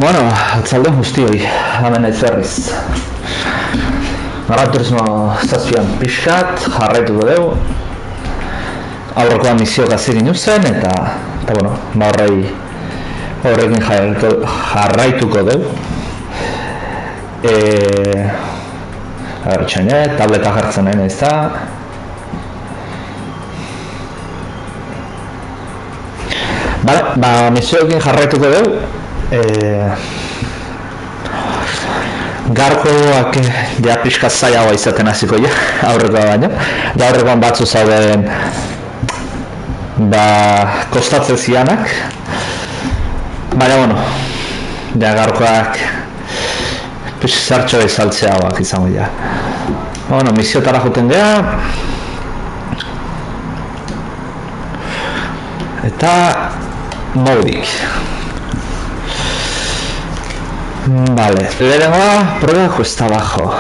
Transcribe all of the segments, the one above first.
Bueno, atzalde guztioi, hemen naiz berriz. Gran Turismo zazpian pixkat, jarraituko dugu. Aurrekoa misioak hasi zen eta bueno, horrekin jarraituko dugu. Tableta jartzen nahi naiz da. Misioekin jarraituko dugu. Gaurkoak ja pixka zailagoa izaten hasiko ja, aurrekoa baino. Aurrekoan batzu zauden kostatzen zianak. Baina, bueno, ja gaurkoak zartxo ezaltzeagoak izango ja. Bueno, misiotara joten geha. Eta modik. Vale, lehenengoa, prueba cuesta abajo.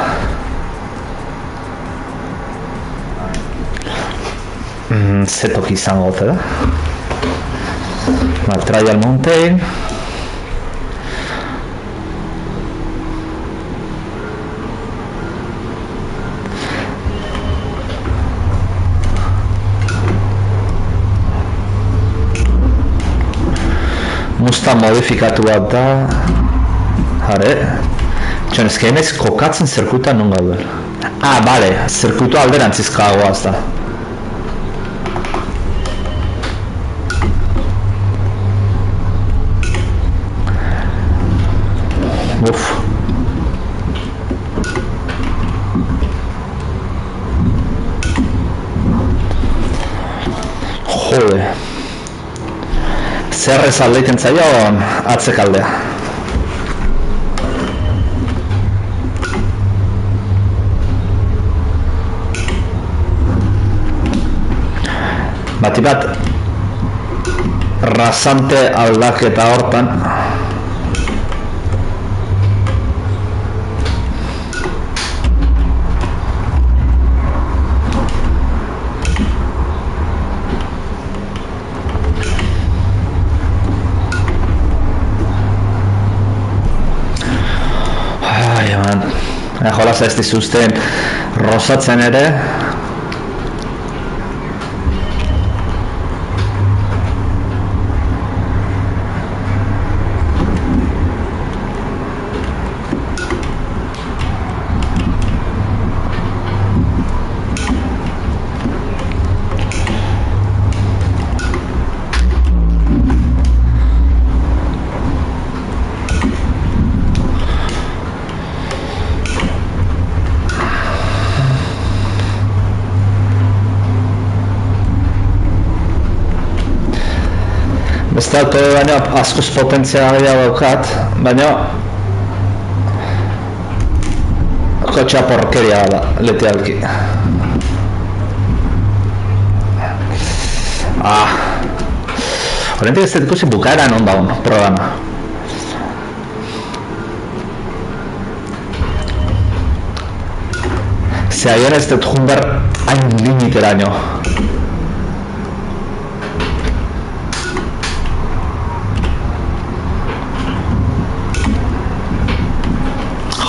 Zetoki izango gote da. Trial Mountain. Mustang modifikatu bat da. Hare, ezken ez kokatzen zirkuitua non gauden. Bale, zirkuitua alderantzizkagoa az da. Jode. Zer ez aldeiten zaion atzekaldea. Bati bat rasante aldaketa hortan jolaz ez dizuzten rosatzen ere. Beste auto baina askoz potentzia gehiago daukat, baina kotxea porkeria da, litealki. Horrentik ez dut ikusi bukaeran on daun programa. Ze aion ez dut junber hain limiteraino.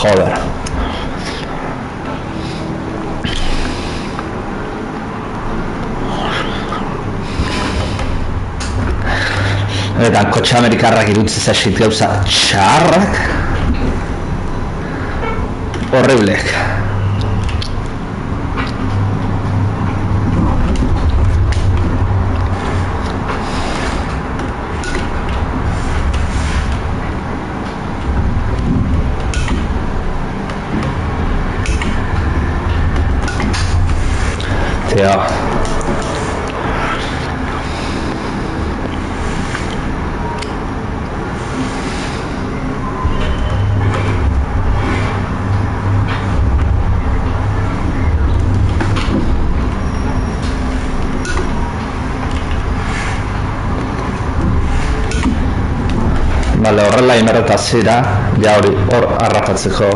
Joder. Eta kotxe amerikarrak irutzi zaizkit gauza txarrak. Horriblek. Tja. Bale, horrela imerretazira, ja hori hor arrakatzeko.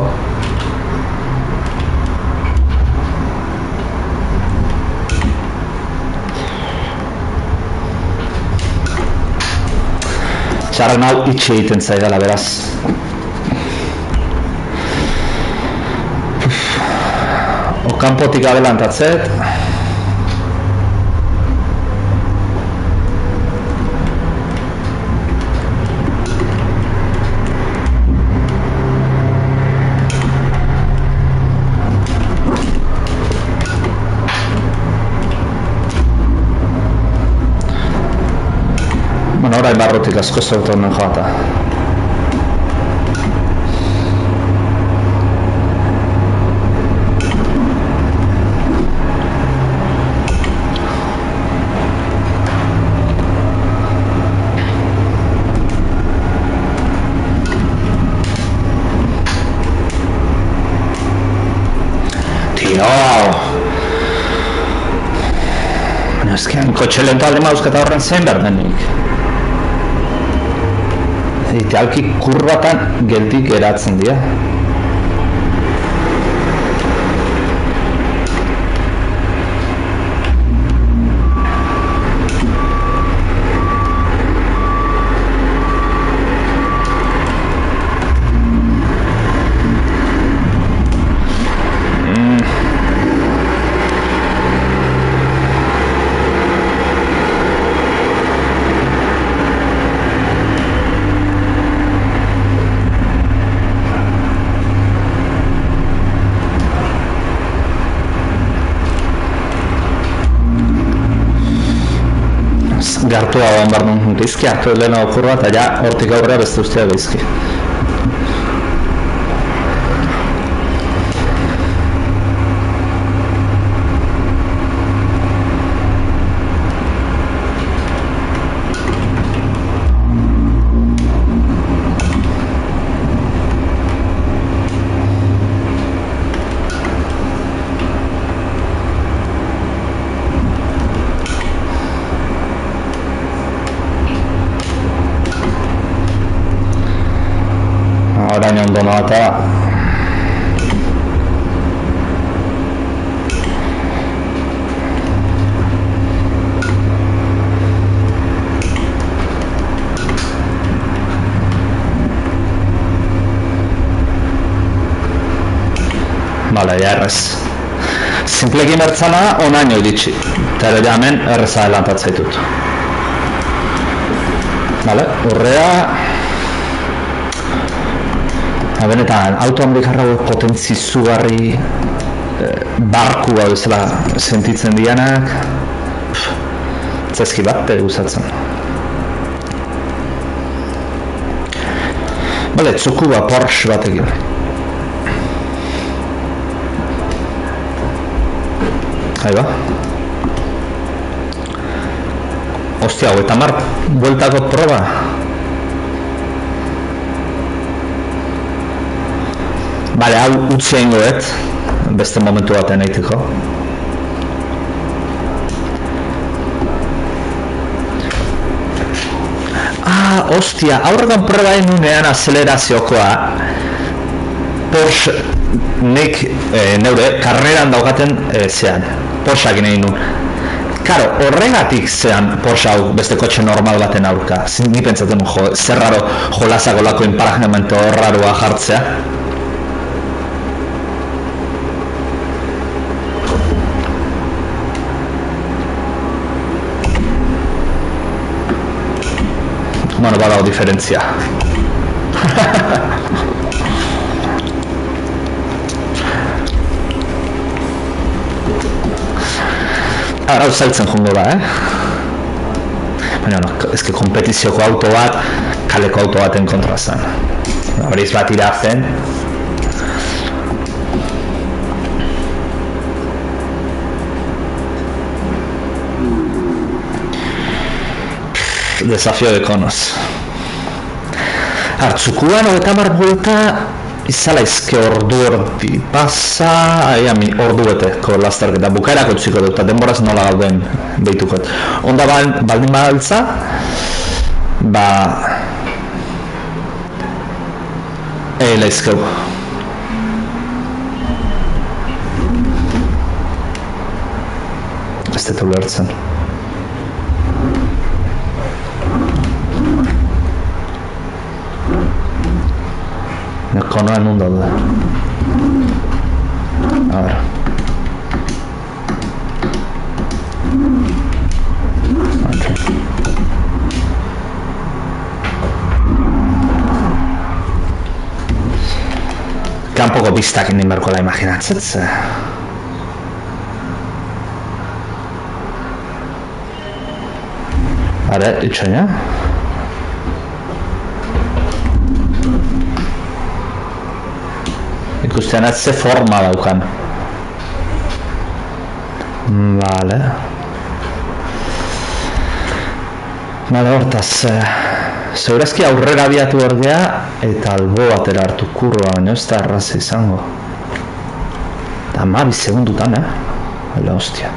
Txarrak nau itxe egiten zaidala, beraz. Okanpotik adelantatzet. Bueno, orain barrutik asko ez dut honen joata. Ezkean, kotxe lento alde mauzketa horren zein behar denik. Idealki kurbatan geldik geratzen dira. Gartua egon behar duen bizki, hartu lehena okurra eta ja hortik aurrera beste ustea bizki. Orain ondo noa eta Bale, ja errez. Simplekin bertzana onaino iritsi. Eta ere hemen erreza adelantatzaitut. Bale, urrea benetan, auto handikarra potentzi zugarri barku hau bezala sentitzen dianak zezki bat gustatzen. Bale, Tsukuba Porsche batekin. Aiba. Ostia, 50 bueltako proba. Bale, hau utzi egingoet, beste momentu batean egiteko. Ostia, aurrekan proba enunean azeleraziokoa Porsche nik neure karreran daukaten zean, Porscheak egin nun. Karo, horregatik zean Porsche hau beste kotxe normal baten aurka. Ni pentsatzen zer raro jolazako lako emparajamento raroa jartzea. Bueno, badago diferentzia. Hau zaitzen jongo da, Baina, ezke kompetizioko auto bat, kaleko auto baten kontra zen. Horiz bat irazen. Desafio de conos. Tsukuban 30 buelta izala izke ordu erdi pasa, ordu beteko lasterketa bukaerako txiko dut, eta denboraz nola gauden behitukot. Onda baldin badaltza, eila izkeu. Ez dut ulertzen. Ikonoa non daude. A ber. Okay. Kanpoko bistak egin beharko da imaginatzen. Are, itxoina. Ikustean ez ze forma daukan. Vale. Bale, hortaz, zeurazki aurrera biatu ordea eta albo batera hartu kurroa, baina ez da erraza izango. Eta 12 segundutan, Hala, hostia.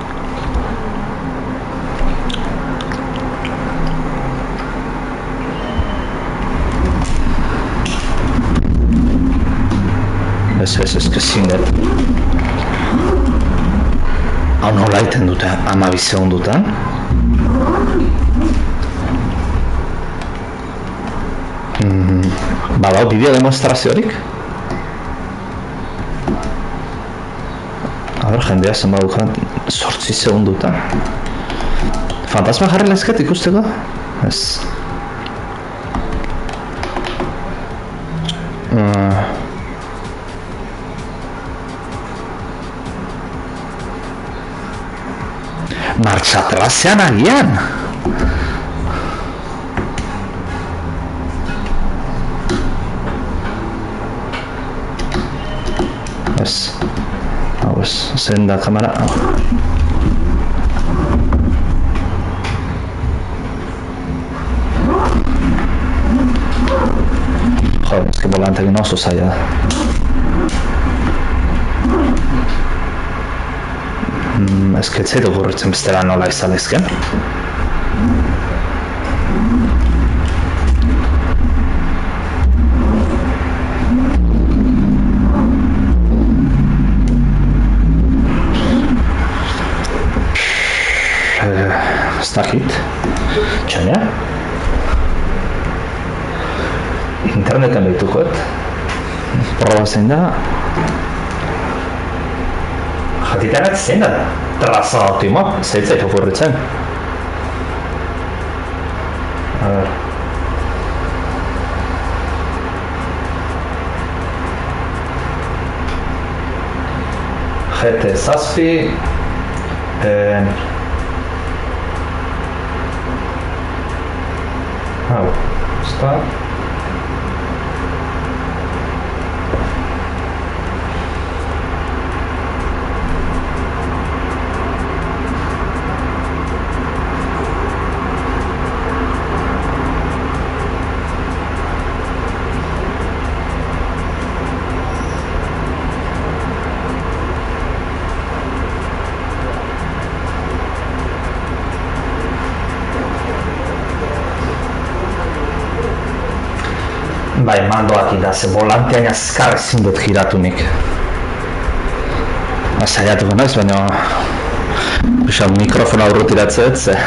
Ez que zinget. Hau nola iten dute 12 segundutan. Badao bideo demonstraziorik? A ber, jendea zen badukan 8 segundutan. Fantasma jarri lezket ikusteko? Ez. Martxa atrasean agian! Ez. Hau ez, zein da kamera. Joder, ez que volantekin oso zaila da. Ez que etzaitu gurritzen bestela nola izalezken. Ez dakit. Txaina? Interneten behitukoet. Proba zein da. Jatitanak zein da traza optimoa, zeitzaitu gurritzen. A ver. GT7 hau, ezta? Bai, mandoak da, ze volantean azkar ezin dut giratu nik. Saiatuko naiz, baina mikrofona urrutiratzeet, ze...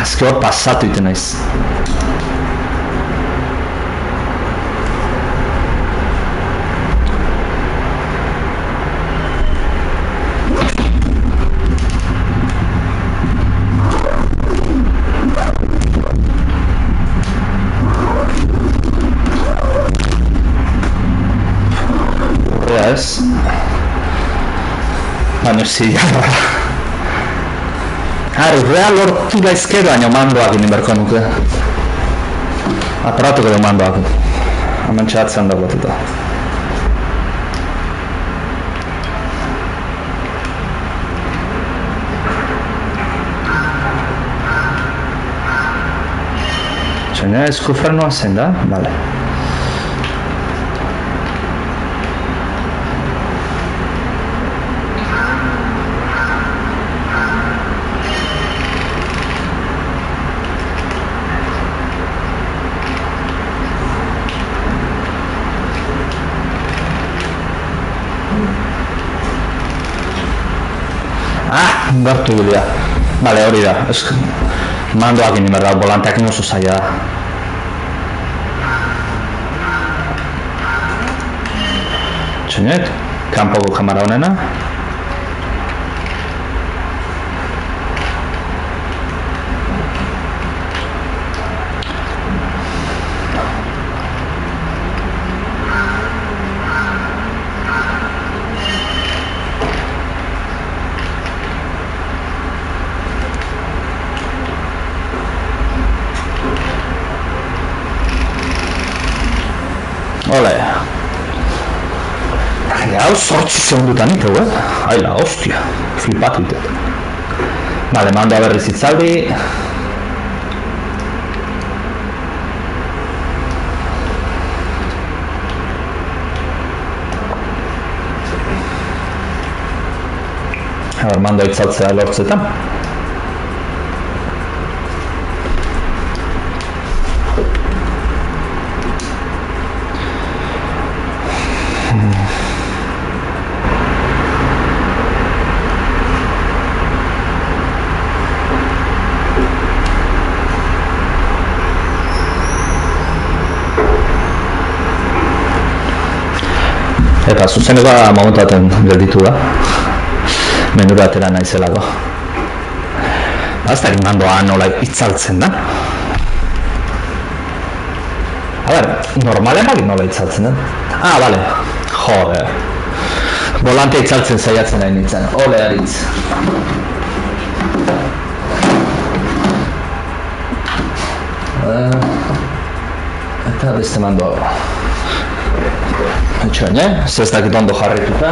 ezke hor pasatu iten naiz. Ez. Baina zila. Urrea lortu daizkero, baina mandoak egin berko nuke. Aparatuko du mandoak. Hemen txatzen dago eta. Txaina eskufrenoa zen da? Bale. Ah! Gertu ibilia. Bale, hori da. Mandoak indi berda, volanteak oso zaila da. Txoinet, kanpoko kamera honena. Ole. Hau sortzi segundutan ito, Aila, hostia. Flipatu ito. Bale, mandoa berriz itzaldi. Mandoa itzaltzea lortzetan. Eta zuzeneko momentu baten gelditu da. Menura atera naizelako. Ez da mandoa nola itzaltzen da. A ber, normalean bali nola itzaltzen da. Ah, bale. Jode. Volantea itzaltzen saiatzen nahi nintzen. Ole, aritz. Eta beste mandoa. Etxoin, ez dakit ondo jarrituta.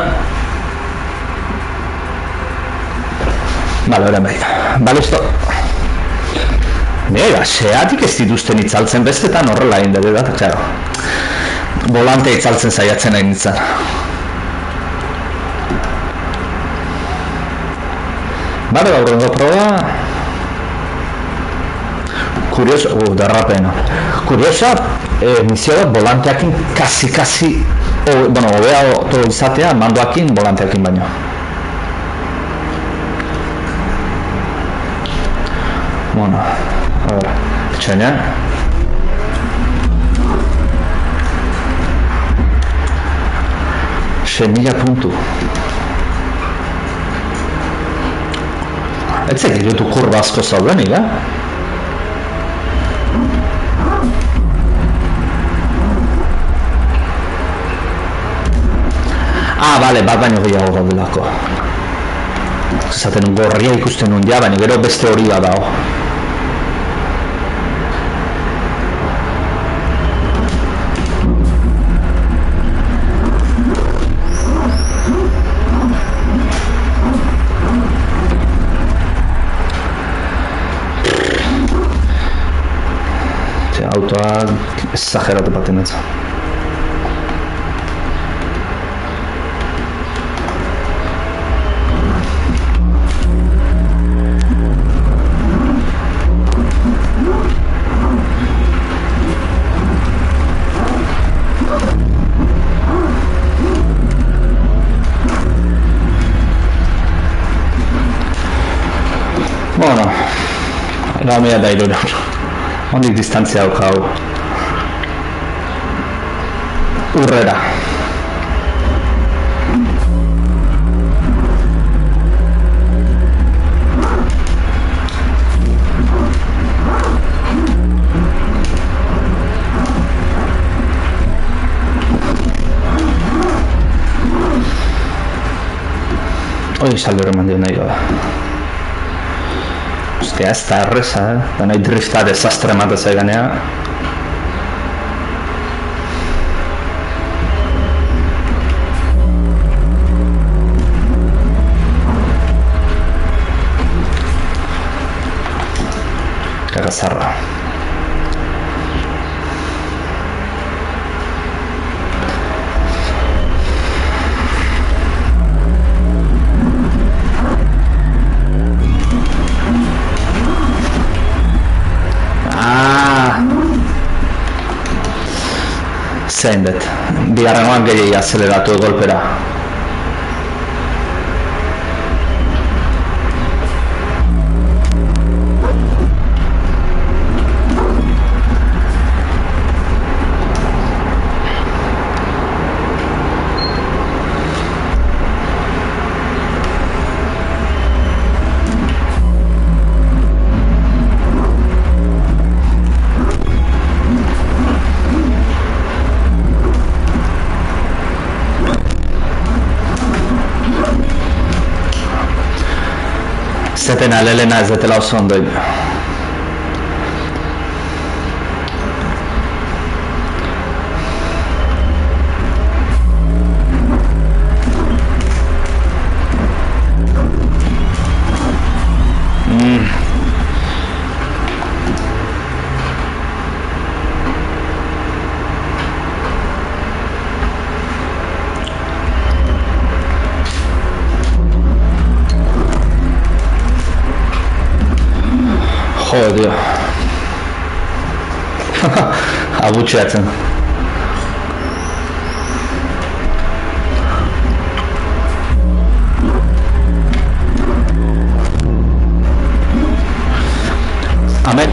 Bale, horren behit. Bale, usto. Nega, seatik ez dituzten itzaltzen bestetan horrela egin dugu bat, claro. Volantea itzaltzen saiatzen nahi nintzen. Bale, gaurrengo proba. Kurioso, derrapena. Kuriosa, misio bat volanteakin kasi, hobea todo izatea mandoakin volanteakin baino. Bueno, a ver, etxaina. Semilla puntu. Ez egirutu kurba asko zaudenik, Ah, bale, bat baino gehiago gaudelako. Zaten gorria ikusten nun ja, baina gero beste hori bat dago. Autoak exageratu patinatza. Bueno, la mia da irura. Ondik distantzia hau. Urrera. Hoi saldo eman dio nahi da. Ostia, ez da erreza, da nahi drifta desastre ematen zaiganea. Kagazarra. Zein dut, bigarrengoan gehiagi azeleratu golpera. Zepena Elena ez detela oso ondo. Joder, abutxeatzen. Amen.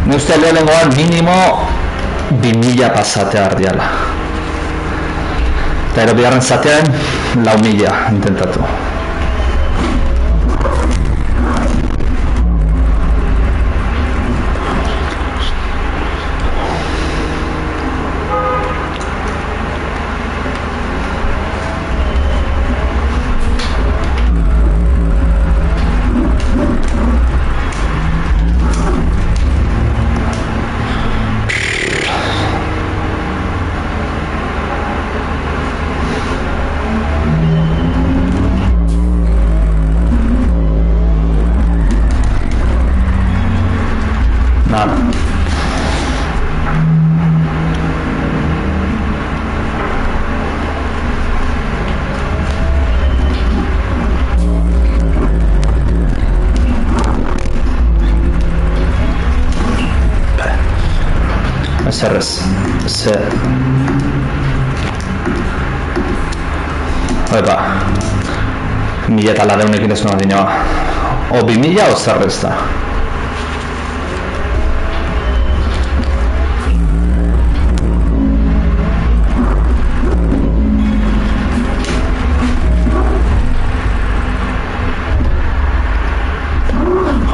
Ne uste lehenengoan minimo 2000 pasatea ardiala. Eta ero bigarren zatean 4000 intentatu. Zerrez, zer... Oepa, 1000 ez nuen dinoa. O 2000 o zerrez da.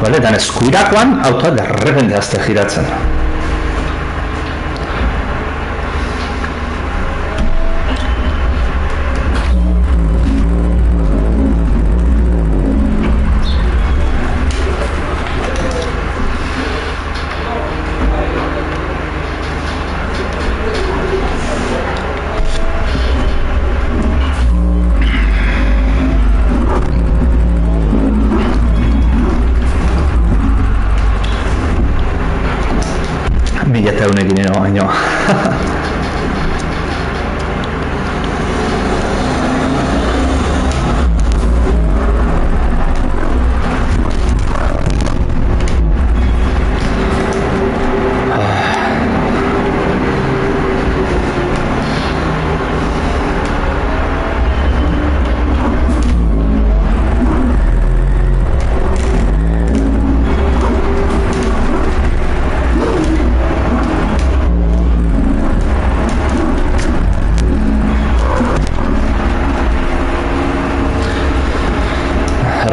Benetan eskuirakoan autoa derrepende azte giratzen. Eta eunekin ino baino.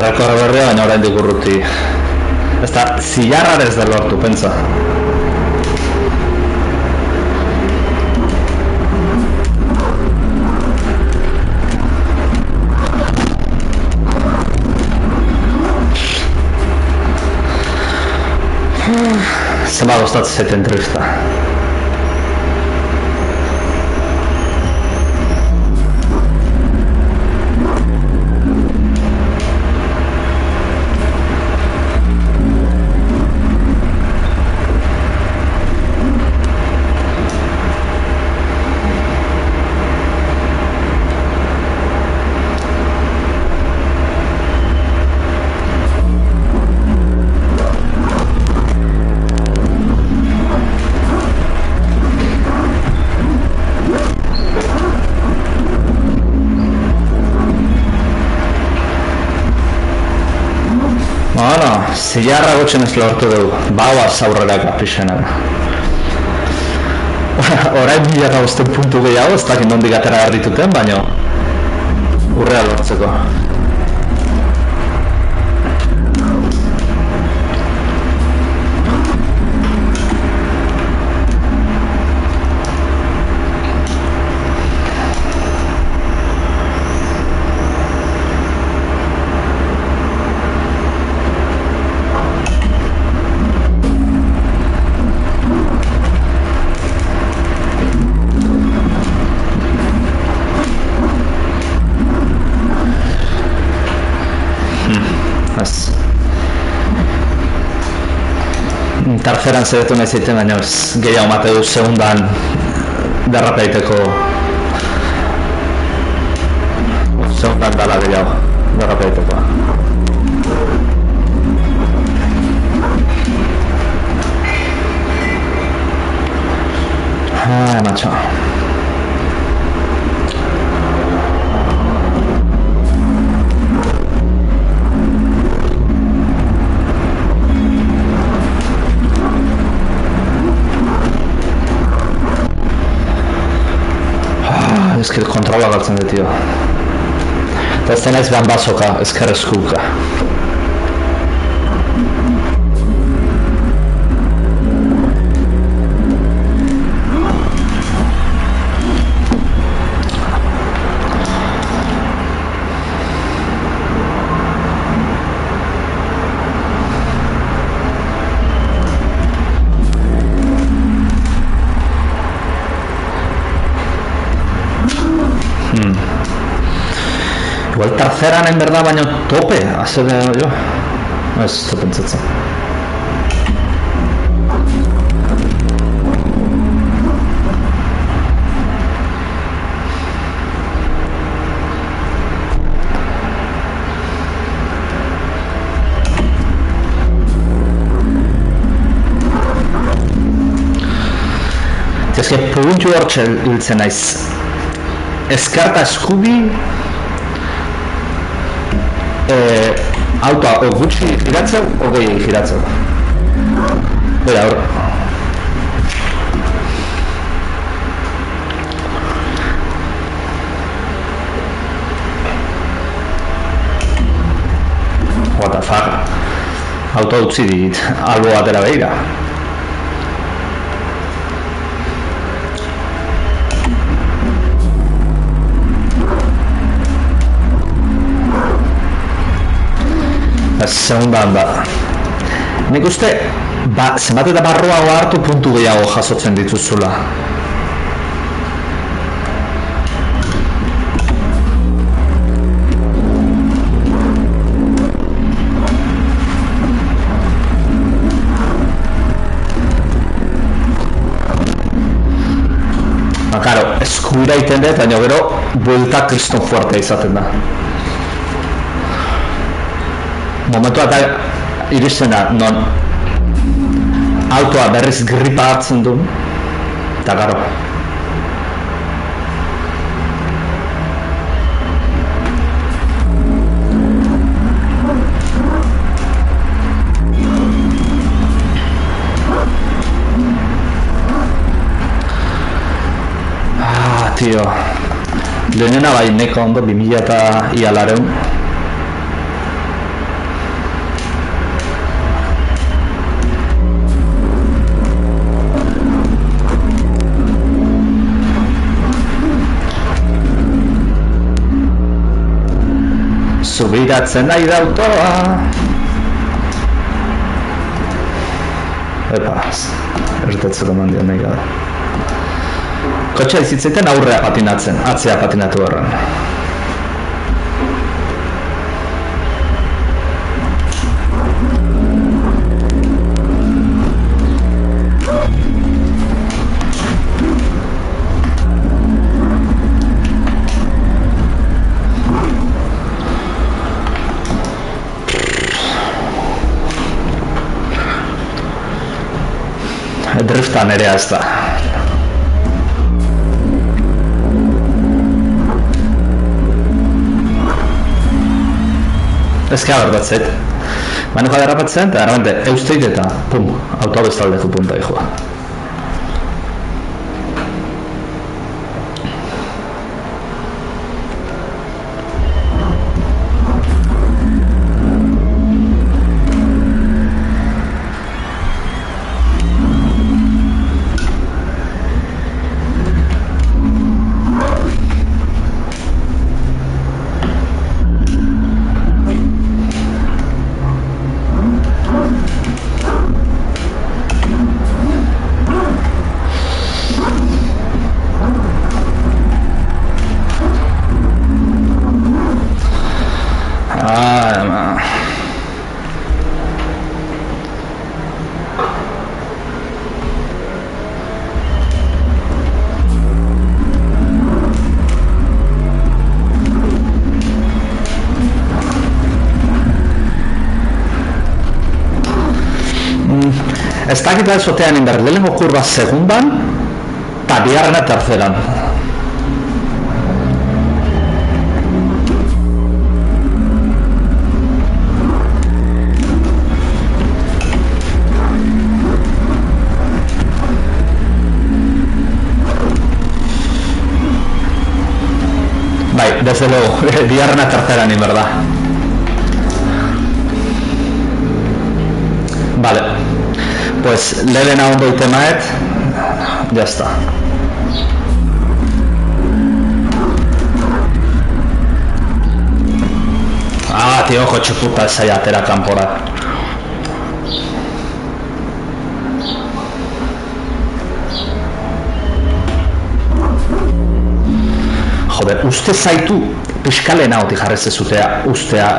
Rekorre berria, baina oraindik urruti. Ez da, zilarrar ez da lortu, pentsa. Zenba gustatzen zaite entrevista. Zilarra gotxen ez lortu dugu, bauaz aurreraka pixenak. Orain 1500 puntu gehiago, ez dakit nondik atera garrituten, baina urrea lortzeko. Terceran zaitu nahi zaiten, baina gehiago mate du segundan derrapeiteko. Segundan dala gehiago derrapeiteko. Macho. Ez que kontrola galtzen dut, tio. Eta ez denaiz behan basoka, ezker eskuka. Igual terceran en verdad baino tope, hace de yo. Ez da pentsatzen. Ez que puntu hortxe hiltzen naiz. Ezkarta eskubi autoa o gutxi giratzen o gehiagi giratzen. Bera hor. What the fuck? Autoa utzi dit, albo batera behira. Segundan da. Nik uste, zenbat eta barruago hartu puntu gehiago jasotzen dituzula. Karo, eskuira iten dut, baina gero buelta kriston fuertea izaten da. Momentu eta iristen da, non autoa berriz gripa hartzen du, eta garo. Tio, lehenena bai neko ondo 2000 eta ialareun. Zubiratzen nahi da autoa. Epa, ertetzeko mandio nahi gara. Kotxea izitzeiten aurrea patinatzen, atzea patinatu horren. Driftan ere ez da. Ezka berbatzet. Maneko derrapatzen eta erramente eusteit eta pum, autoa bestaldeko punta joa. Ez dakit da esotean inber, lehenengo kurba segundan, eta bigarrena terceran. Bai, desde luego, bigarrena terceran inber da. Vale, pues lehena ondo itemaet, ya está. Ah, tío, coche puta, esa ya atera kanpora. Joder, uste zaitu pixkalena hoti jarrez ezutea, ustea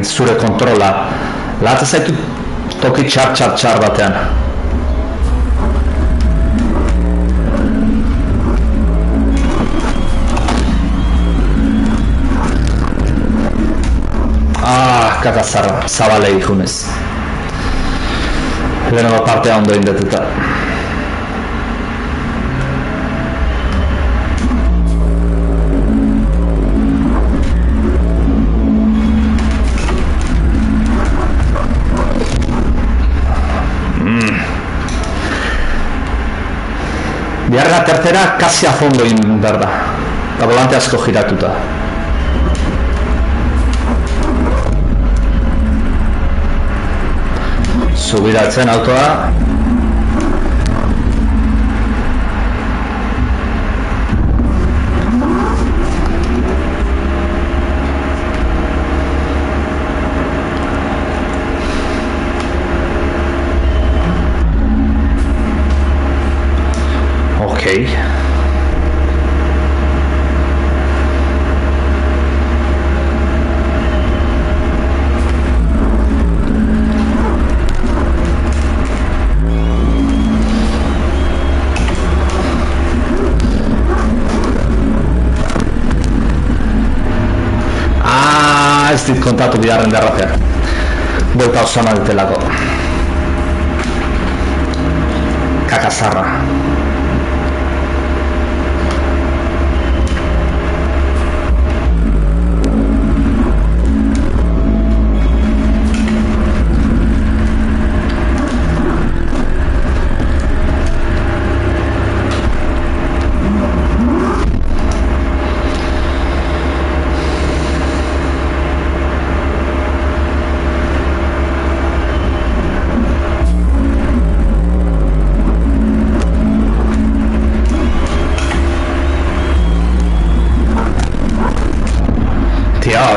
zure kontrola. Lahatze zaitu toki txar batean. Kakazarra, zabalei junez. Lehenengo partea ondo indetuta. Bigarrena tercera casi a fondo behar da. Eta volante asko giratuta. Subiratzen autoa. Okay. Ez dit kontatu bigarren derrapean. Buelta oso ama dutelako. Kakazarra.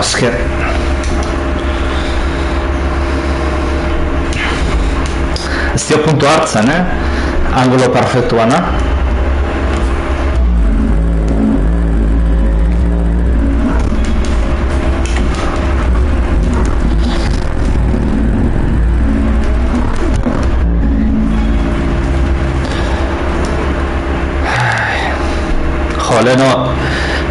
Esker. Ez dio puntu hartzen, angulo perfektuana. Jo, leheno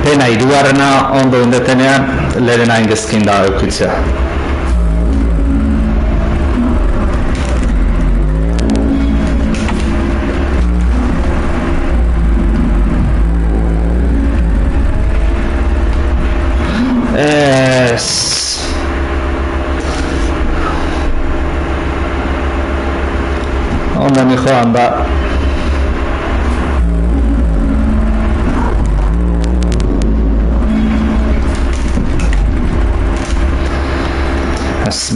pena hirugarrena ondo indetenean, lehenena ingezkin da eukitzea. Ondo ni joan da.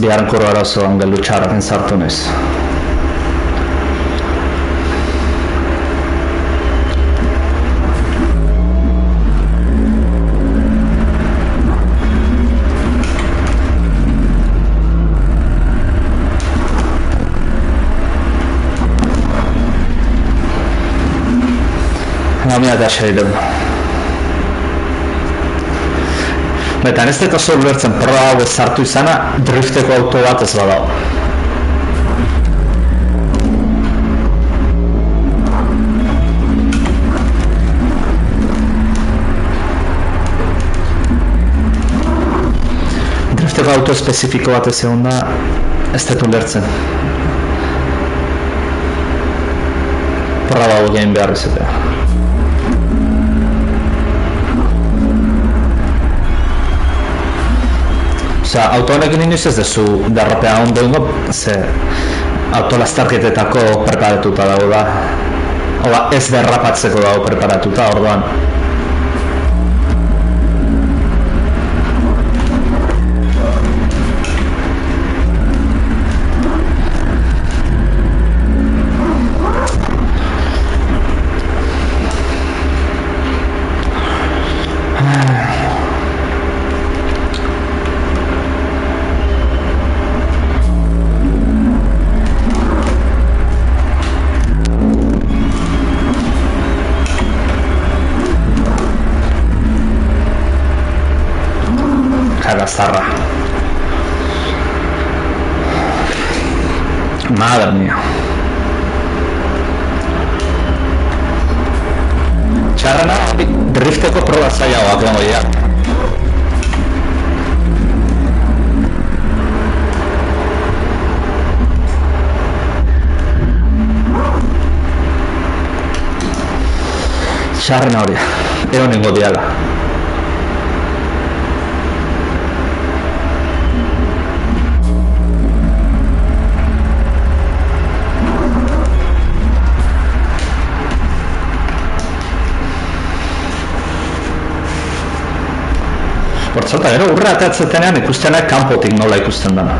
Biharren kurro arazoan geldu txarraken sartu naiz. Namia da xeidun. Eta ez dut oso ulertzen proba hau ez sartu izana, drifteko auto bat ez badao. Drifteko auto espezifiko bat ez egon da, ez dut ulertzen. oporra hauek egin behar izatea. Osea, auto honekin inoiz ez dezu derrapea ondo ingo, ze autolastarketetako preparatuta dago da. Oba, ez derrapatzeko dago preparatuta, orduan. Zarra. Madre mía. Txarrana, drifteko proba zailagoak egongo dira. Txarrana hori, egon nengo diala. Portzalta, gero urra ateatzetenean ikustenak kanpotik nola ikusten dena.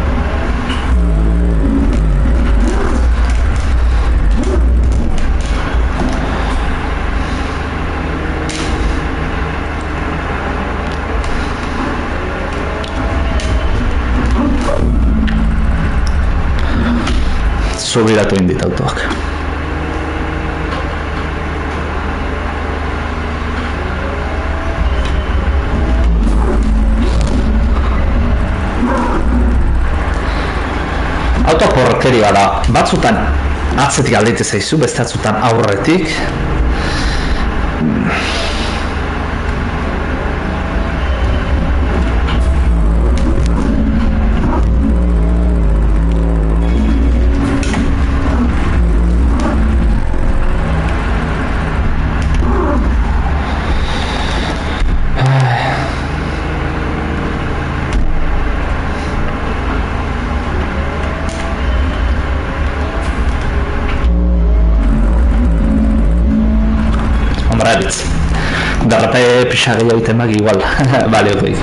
Zubiratu indit autoak. Auto porrokeri bada, batzutan atzetik aldeite zaizu, bestatzutan aurretik. Derrape pixa gehiago itemak igual, baliokoik.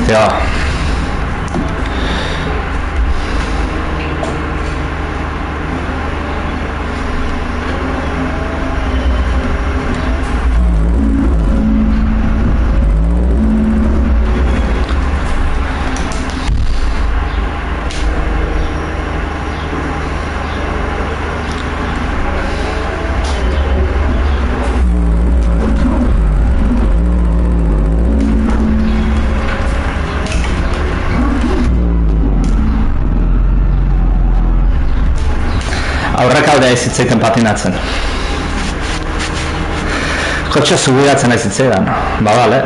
Ja. Aurrekaldea ez zitzaiten patinatzen. Kotxea zubiratzen ez zitzaidan, bale.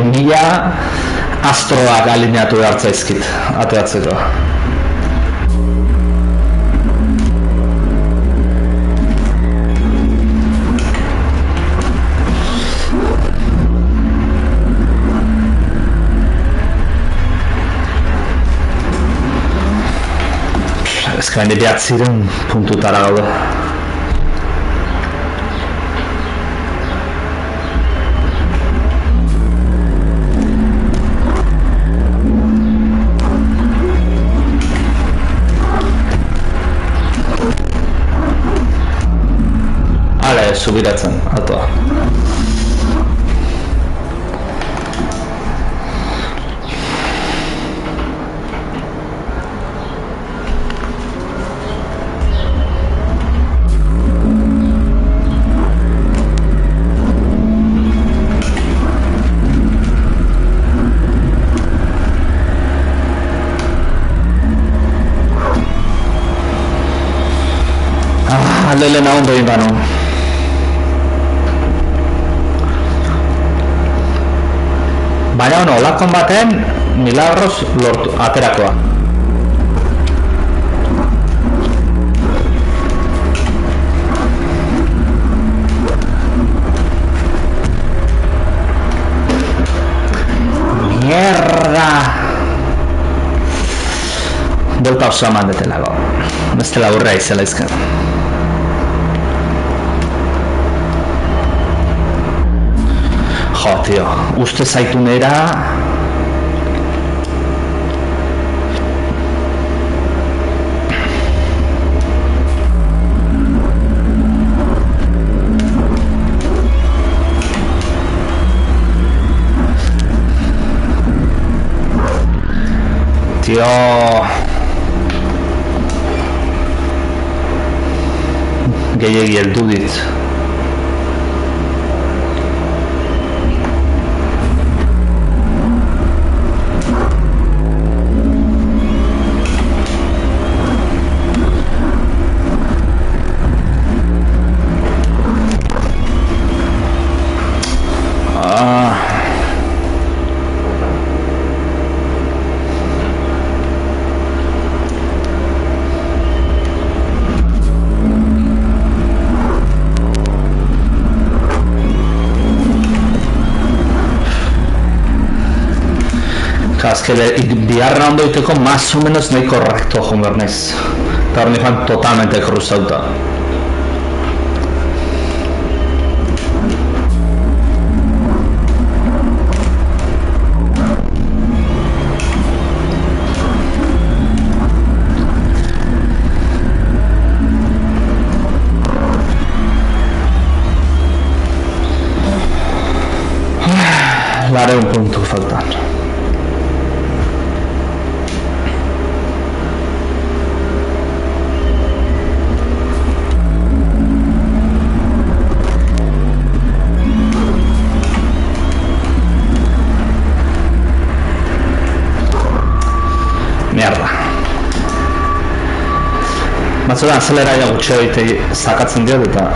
Mila astroak alineatu behar zaizkit ateatzeko. Ez gaine 900 puntutara gaude. Bale, subiratzen, atoa. Lehena ondo egin banu. Baina olakon baten milagros lortu aterakoa. Mierda! Buelta osoa mandetelago. Bestela burra izela izkan. Jo, tio, uste zaitu nera... Tio... Gehiegi heldu dit. Azkele, biharra ondo iteko más o menos nahiko recto joan behar naiz. Eta hor nifan totalmente cruzauta. Lareun puntu faltan. Mierda. Batzuetan azeleraia gutxi egite sakatzen diot eta...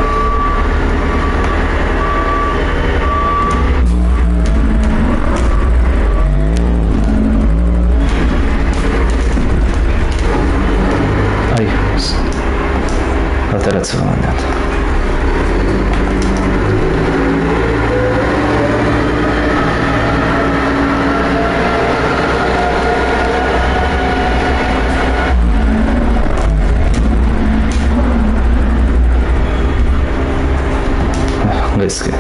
Ai, ateratzen mandean. Gaizki.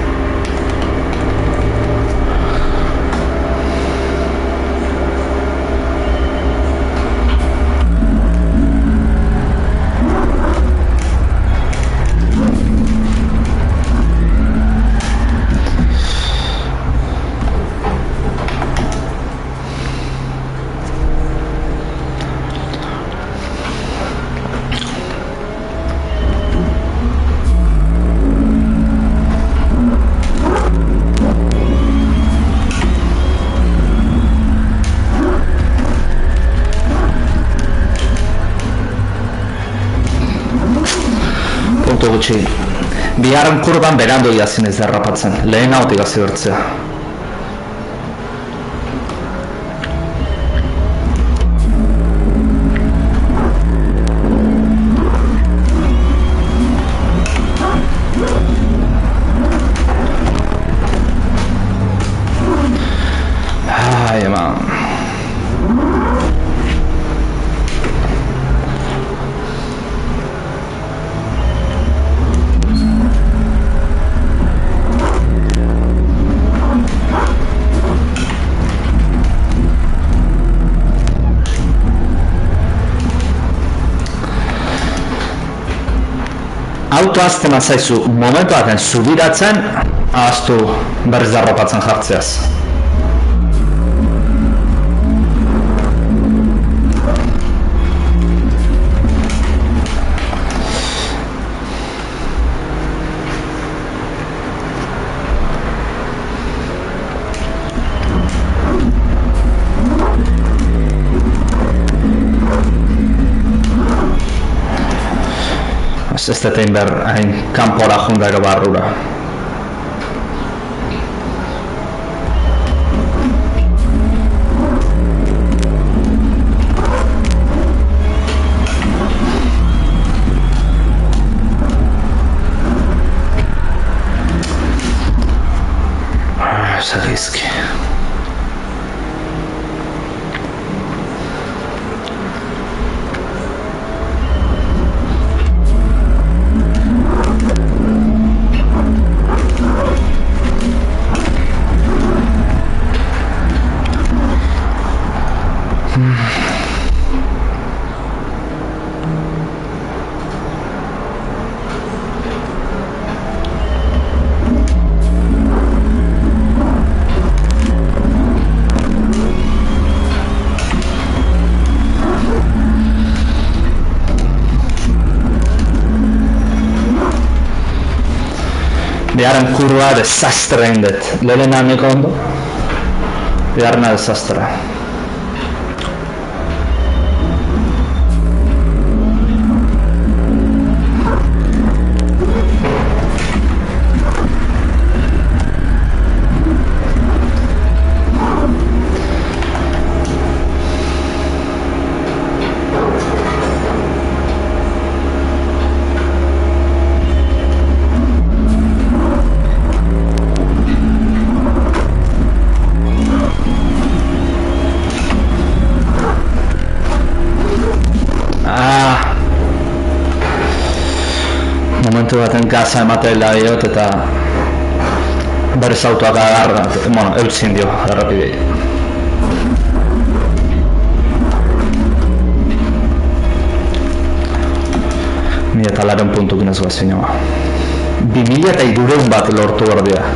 Gutxi. Biharren kurban berandu iazin ez derrapatzen, lehen hautik hazi bertzea. Ai, eman. Auto azten azaizu momentu baten zubiratzen, ahaztu berriz darropatzen jartzeaz. Ez dut egin behar hain kanpora junda ero barrura. Zagizki. Biharren kurua desastre egin dut. Lehena niko ondo, biharrena desastre. Momentu baten gaza emateela diot eta berriz autoak agarra, eutzin dio, errepidei. Mila eta laren puntukin ez guazinoa. 2.300 bat lortu berdia.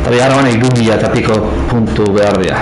Eta biharra baina 2.000 eta piko puntu behar dira.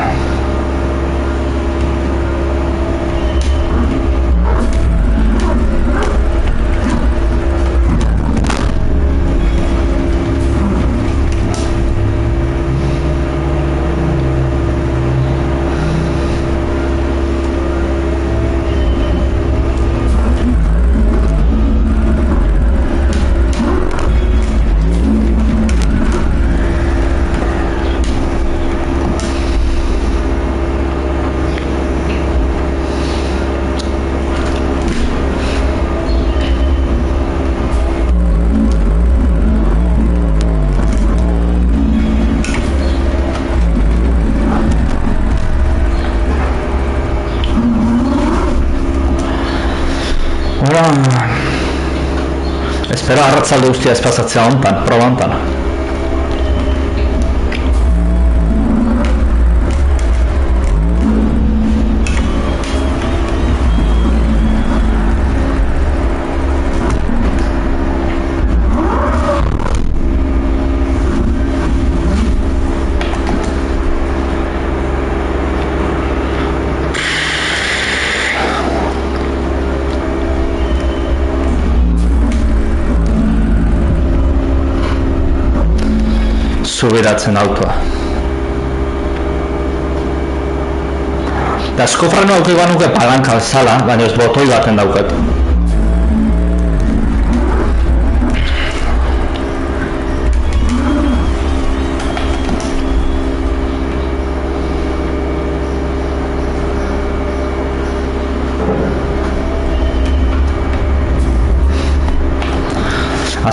Espero arratzalde guztia ez pasatzea hontan, proba hontan. Zubiratzen autoa. Da eskofreno auki banuke palanka zala, baina ez botoi baten dauket.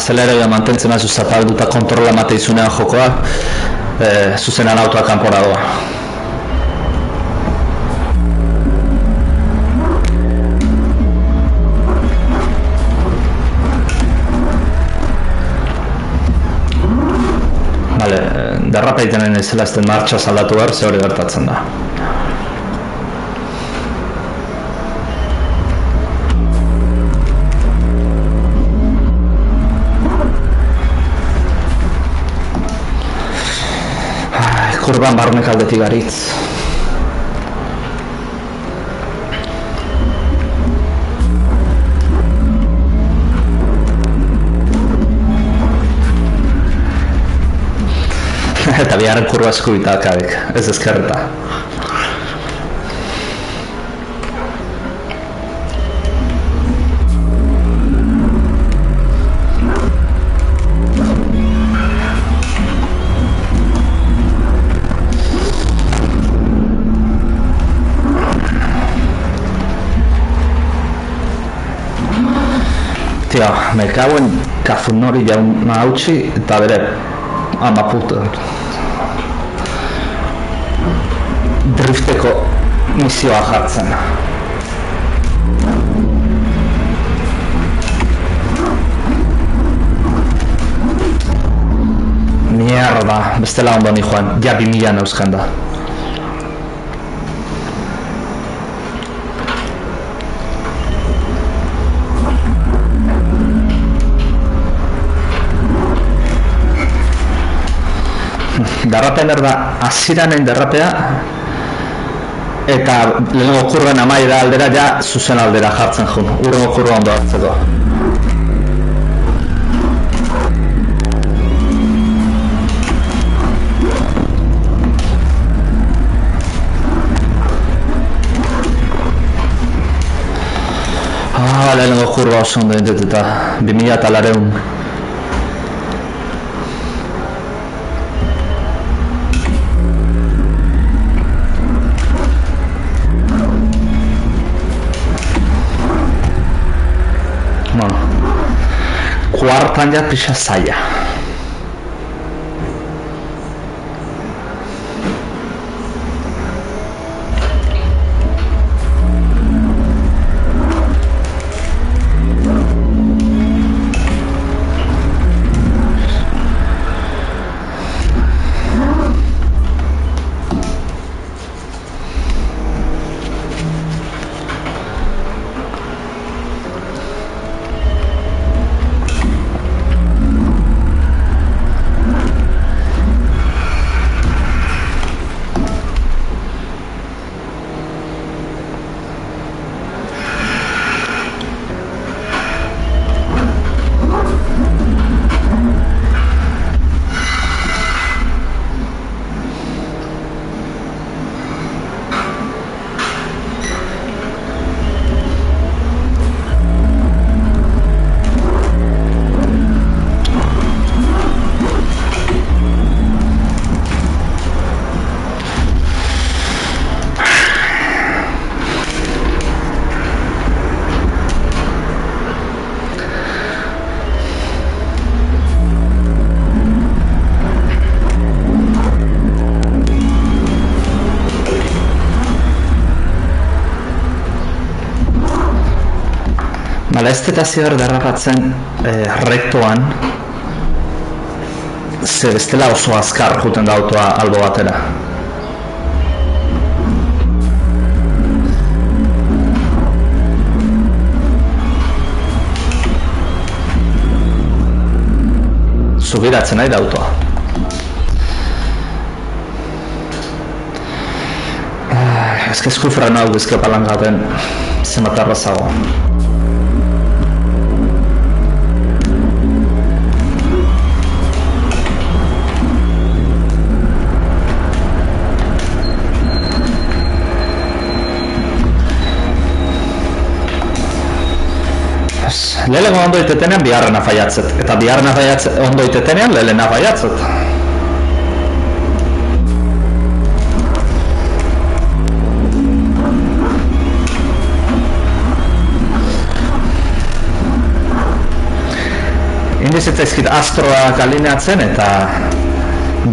azeleroia mantentzen azu zapalduta kontrola mate izunean jokoa, zuzenan autoa kanpora doa. Derrapa egiten ezela ezten martxa saldatu behar, ze hori gertatzen da. Kurban barnek aldetik garitz. Eta biharren kurba eskubita akabik, ez ezkerreta. Tio, me cago en Kazunori jauna hautsi eta bere ama puta. Drifteko misioa jartzen. Mierda, bestela ondo ni joan, ja 2000 neuzkan da. Derrapen da, aziranen derrapea, eta lehenengo kurben amaiera aldera ja zuzen aldera jartzen jun, urrengo kurba ondo hartzeko. Lehenengo kurba oso ondo enteteta, 2000 eta lareun. Kuartan ja pixa zaila. Hala ez eta zigar derrapatzen rektoan, ze bestela oso azkar juten da autoa albo batera. Zubiratzen nahi da autoa. Ez que eskufran hau bizke palangaten zematarra zago. Lehenengo ondo itetenean biharrena faiatzet, eta biharrena ondo itetenean lehenena faiatzet. Indi zitzaizkit astroak alineatzen eta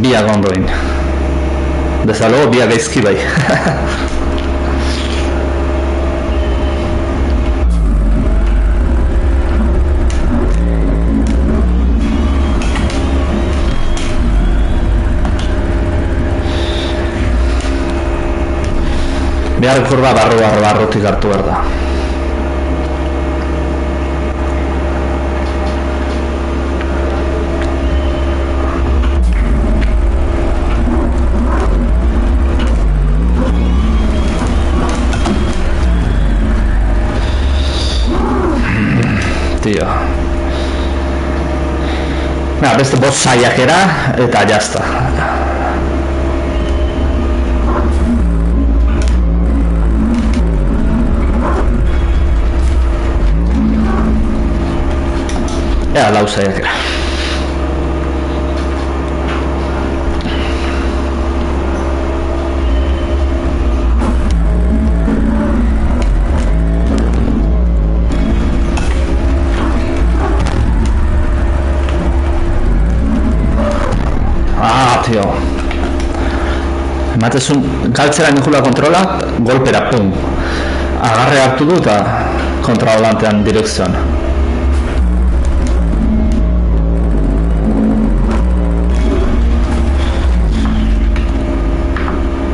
biak ondoin. Desde luego biak gaizki bai. Behar kurba barrutik hartu behar da. Tio. Beste bost saiakera eta jazta. Lau saiakera. Tio. Ematezun galtzera inokula kontrola, golpera, pum. Agarre hartu du eta kontravolantean direkzioan.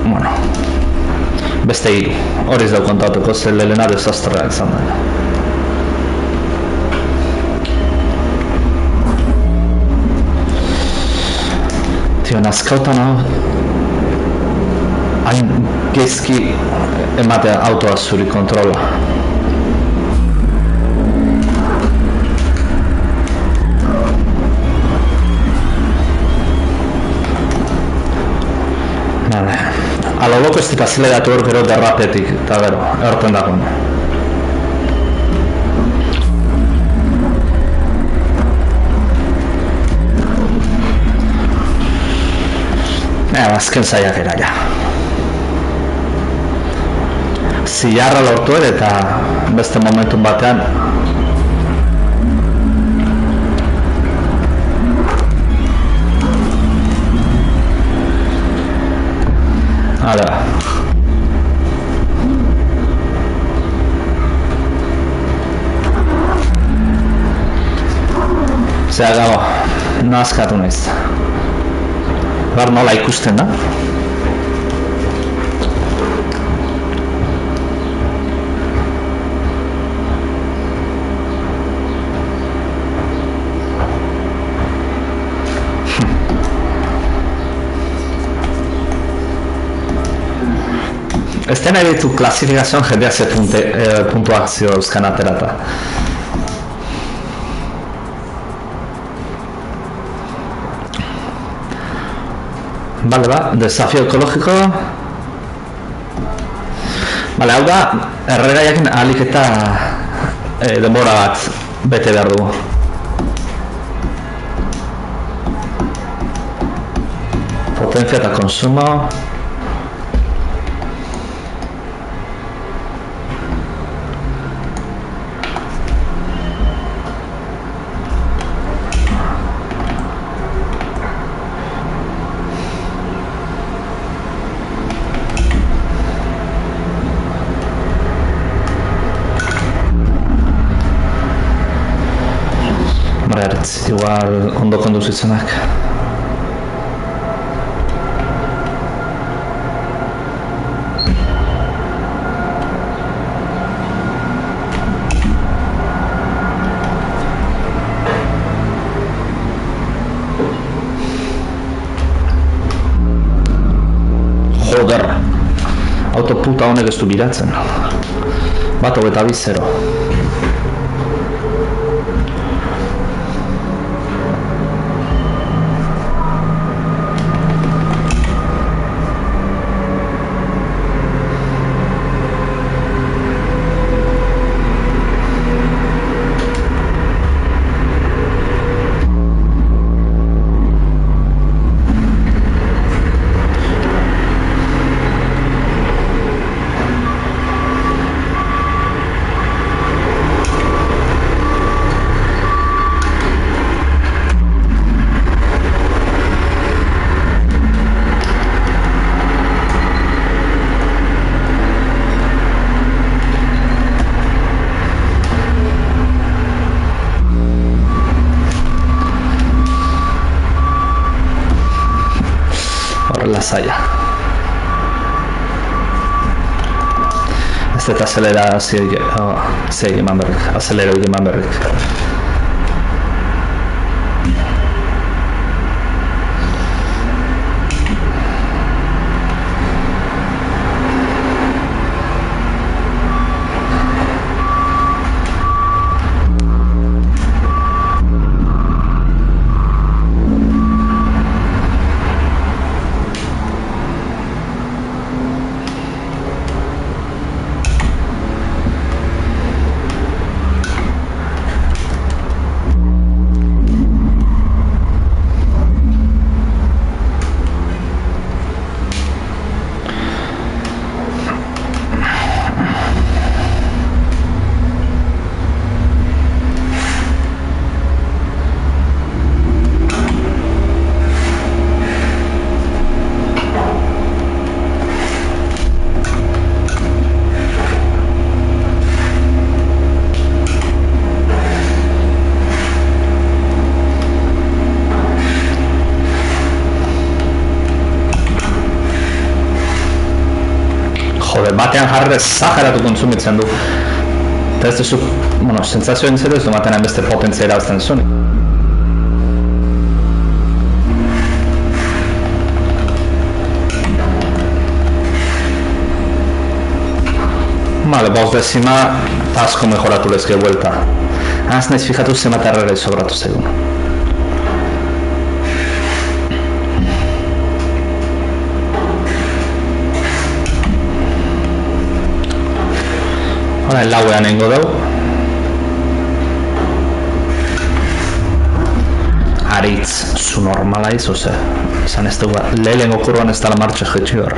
Bueno. Beste hiru. Horiz dau kontatuko, ze lehena desastrea izan da. Nazkautan hau hain gezki ematea autoa zuri kontrola. A lo loko ez dik azeleratu hor gero derrapetik eta gero, erten dagoen. Azken saiakera ja. Zilarra lortu ere eta beste momentun batean hala. Zea gabo, nazkatu naiz. Bar nola ikusten da? Ez dena ditu klasifikazioan jendea ze puntuazio euskan aterata. Bale ba, desafio ekologiko. Bale, hau da, erregaiakin ahalik eta denbora bat bete behar dugu. Potencia eta konsumo. Igual ondo konduzitzenak. Joder, autoputa honek ez du biratzen. Bat 22-0. lasaia. Ez dut azelerazioik eman berrik, azeleroik eman berrik. Batean jarri zaharatu kontsumitzen du. Eta ez duzu, sentsazioen zero ez du batean beste potentzia erabazten zuen. Vale, 5 dezima, asko mejoratu lezke vuelta. Az naiz fijatu zenbat errera sobratu zaigun. Hora, lauean nengo dau. Aritz, zu normala izo ze. Zan ez dugu, lehenengo kurban ez dala martxe jetxi hor.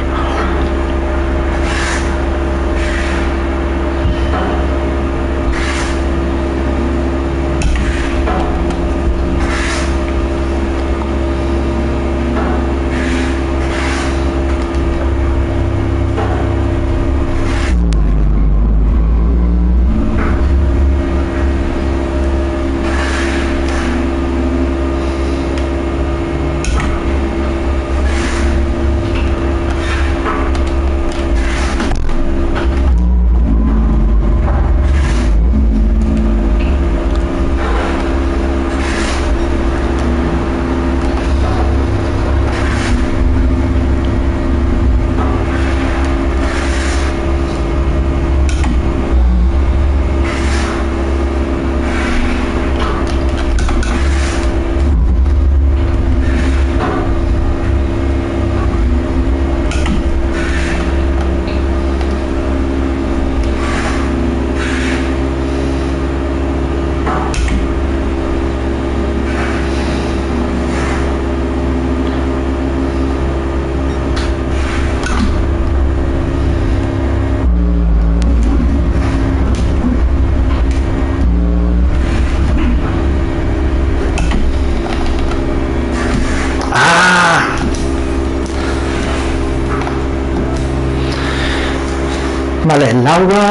Bale, laua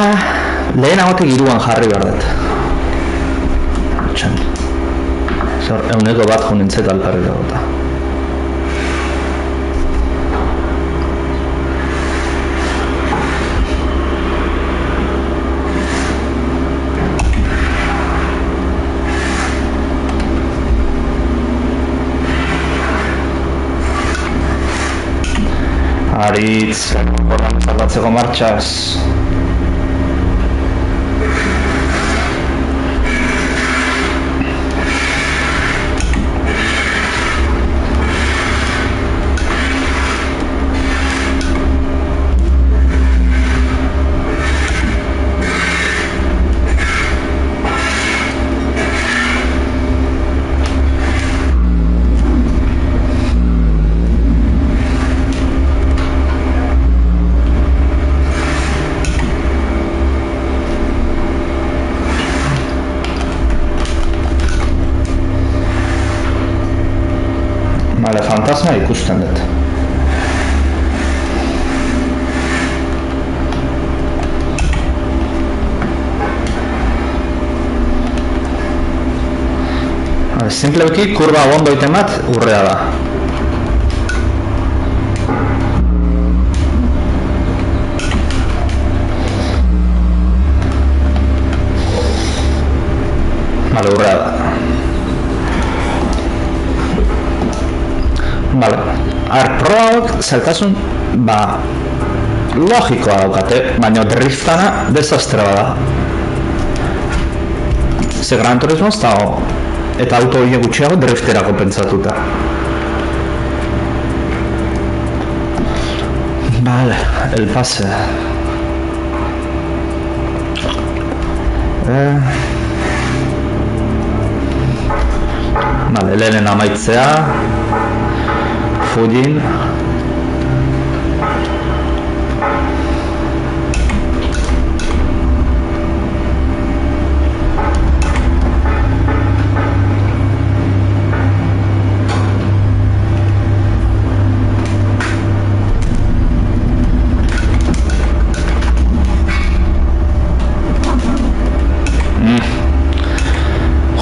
lehenagotik 3an jarri behar dut. Txan. Zer, euneko bat jo nintzeta alkarri dut. Aritz, horren saldatzeko martxaz. Bale, fantasma ikusten dut. Simpleuki, kurba ondo iten bat, urrea da. Vale. Proak zailtasun, logikoa daukate, baina driftana desastre bada. Ze Gran Turismo ez dago, eta auto hile gutxiago drifterako pentsatuta. Vale, el pase. Vale, lehenen amaitzea. Fujin.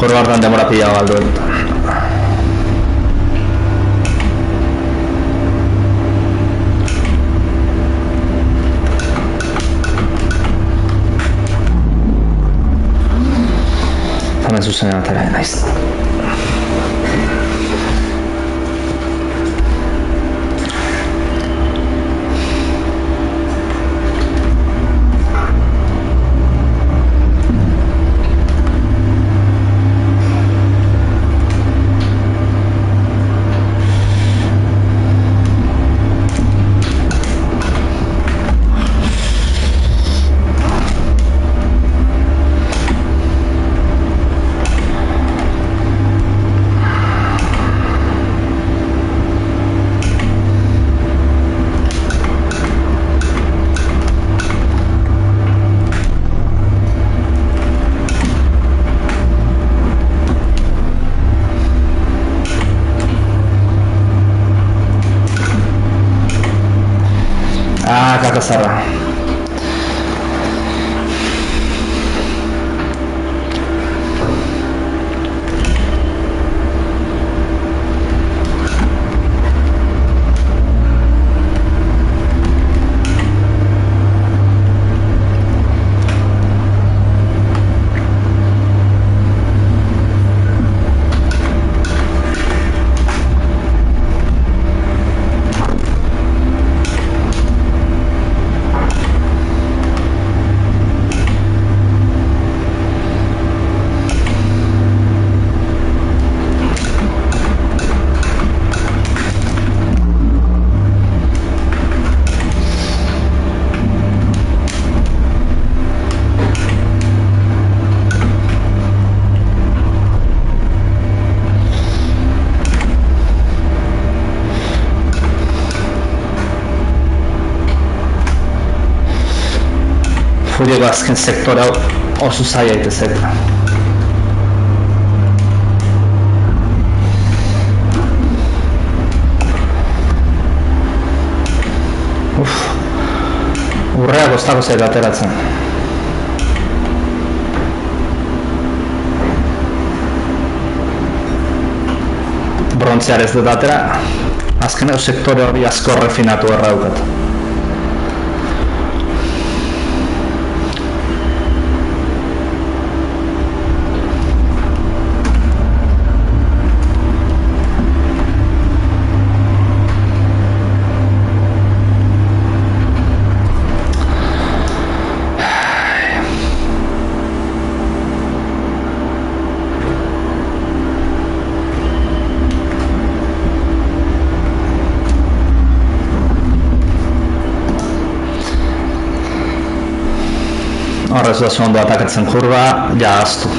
Joro hartan demora pila galdu. Hemen zuzenean atera naiz. Kakazarra. Furiego azken sektora oso zaila itezek. Urrea kostako zaila ateratzen. Brontzear ez dut atera, azkeneko sektore hori asko refinatu erra daukat. Horrez da ondo atakatzen kurba, ja aztu.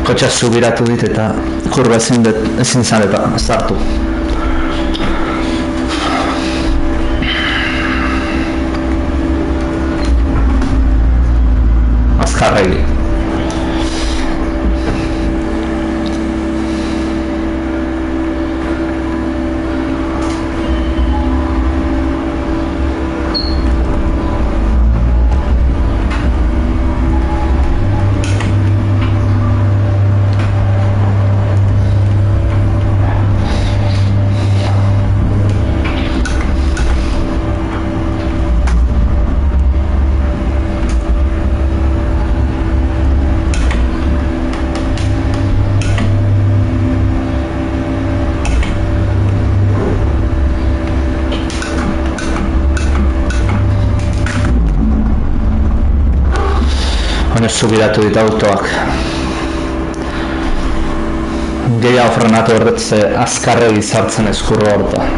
Kotxa zubiratu dit eta kurba ezin zan eta zartu. Azkarregi. Zubiratu dit autoak. Gehiago frenatu horretze azkarregi sartzen eskurro horta.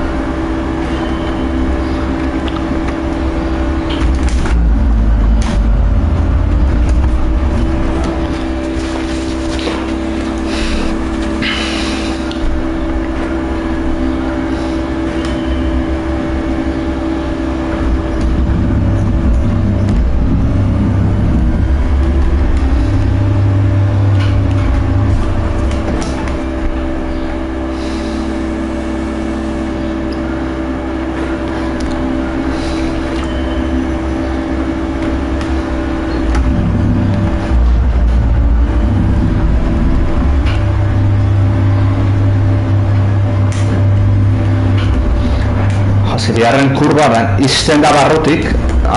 Bigarren kurba izten da barrutik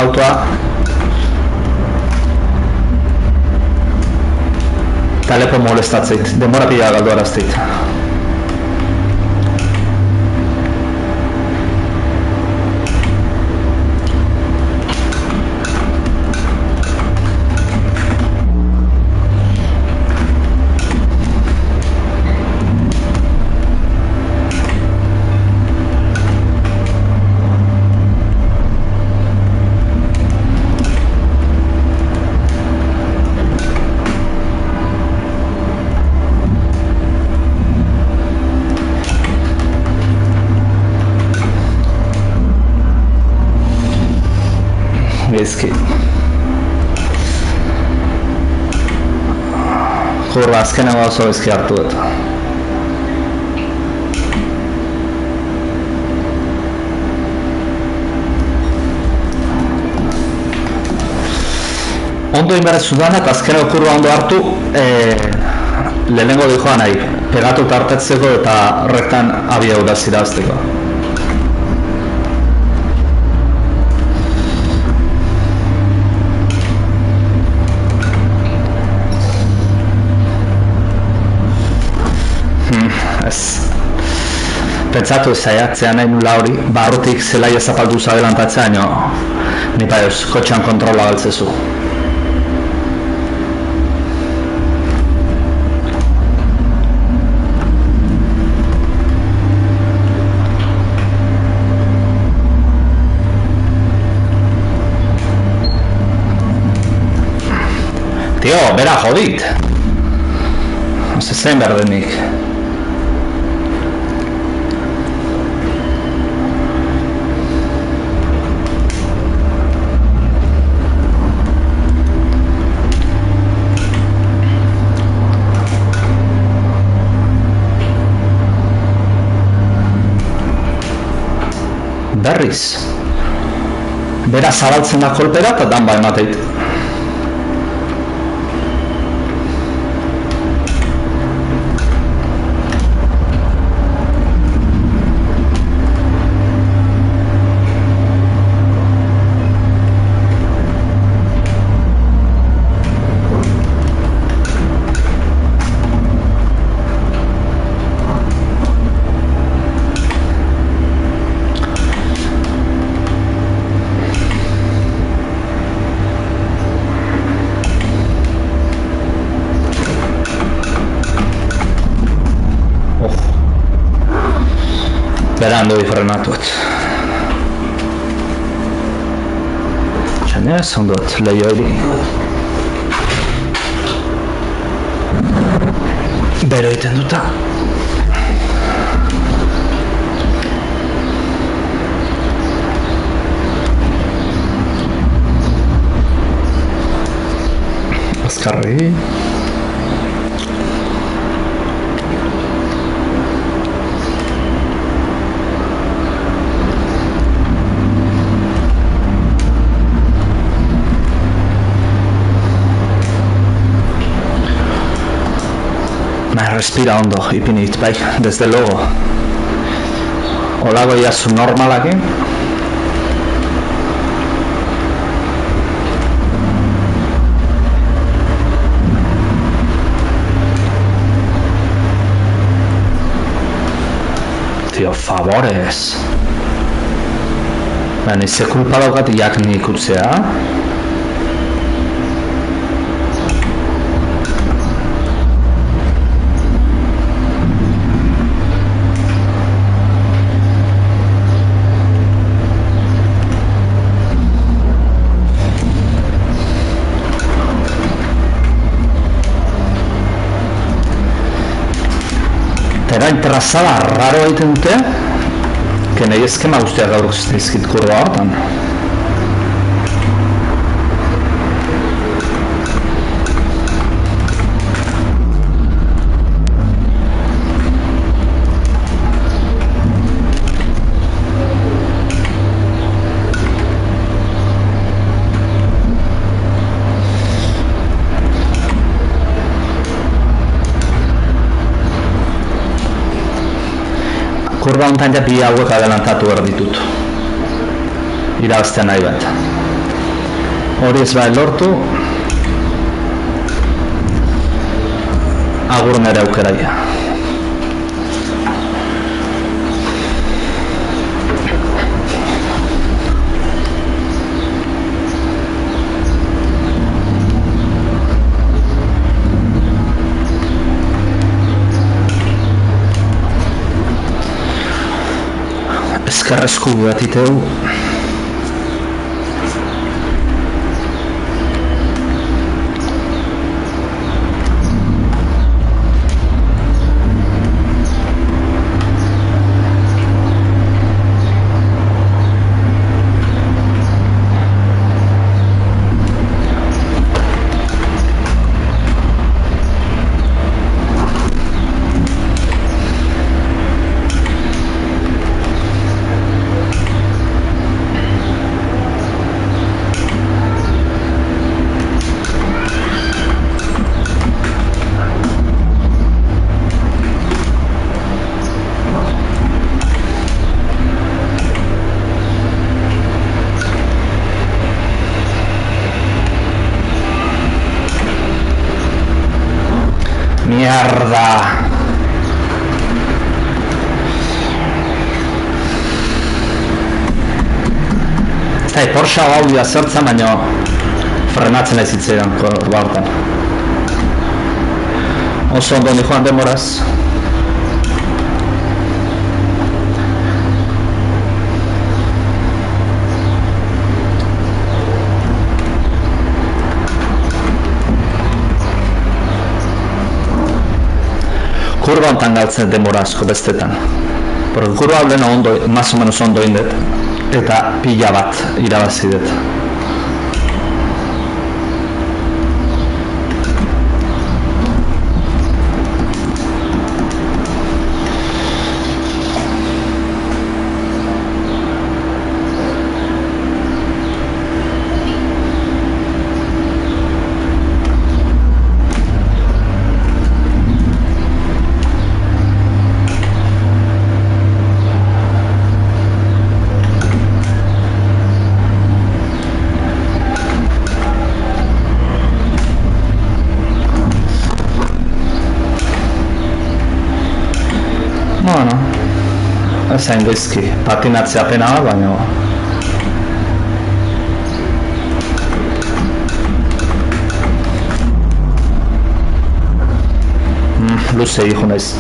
autoa eta lepo molestatzeit, demora pila galdu arazteit. Gezki. Kurba azkenago oso gezki hartu eta. Ondo inberrezu dana eta azkenago kurba ondo hartu lehenengo dihoa nahi, pegatu tartetzeko eta rektan abia urazira azteko. Pentsatu zaiatzea nahi nula hori, barrutik zelaia zapaldu zabelantatzea, ni paioz, kotxean kontrola galtzezu. Tio, bera jodit! Zein berdenik. Berriz. Bera zabaltzen da kolpera eta danba emateit. Sperando di frenatuat. C'è sono dot le ieri. bero egiten duta. Azkarri. Respira ondo, ipinit, bai, desde luego. Olago iazu normalakin. Tío, favores. Baina, ze kulpa daukat jak nik utzea. Erain trazada raro egiten dute, que nahi eskema guztiak gaur zizkit kurba hortan. Kurba honetan ja bi hauek adelantatu behar ditut. Irabaztea nahi bat. Hori ez bai lortu. Agur nere aukeraia. Ezkerrezku bat iteu. Mierda. Eta Porsche hau zertzen, baina frenatzen ez zitzaidan kurba hortan. Oso ondo joan demoraz. Kurba hontan galtzen demora asko bestetan. Porque kurba hau lehena ondo, más o menos ondo indet, eta pila bat irabazi dut. Bueno, ez hain gaizki, patinatzea pena da, baina... Luze hijo naiz.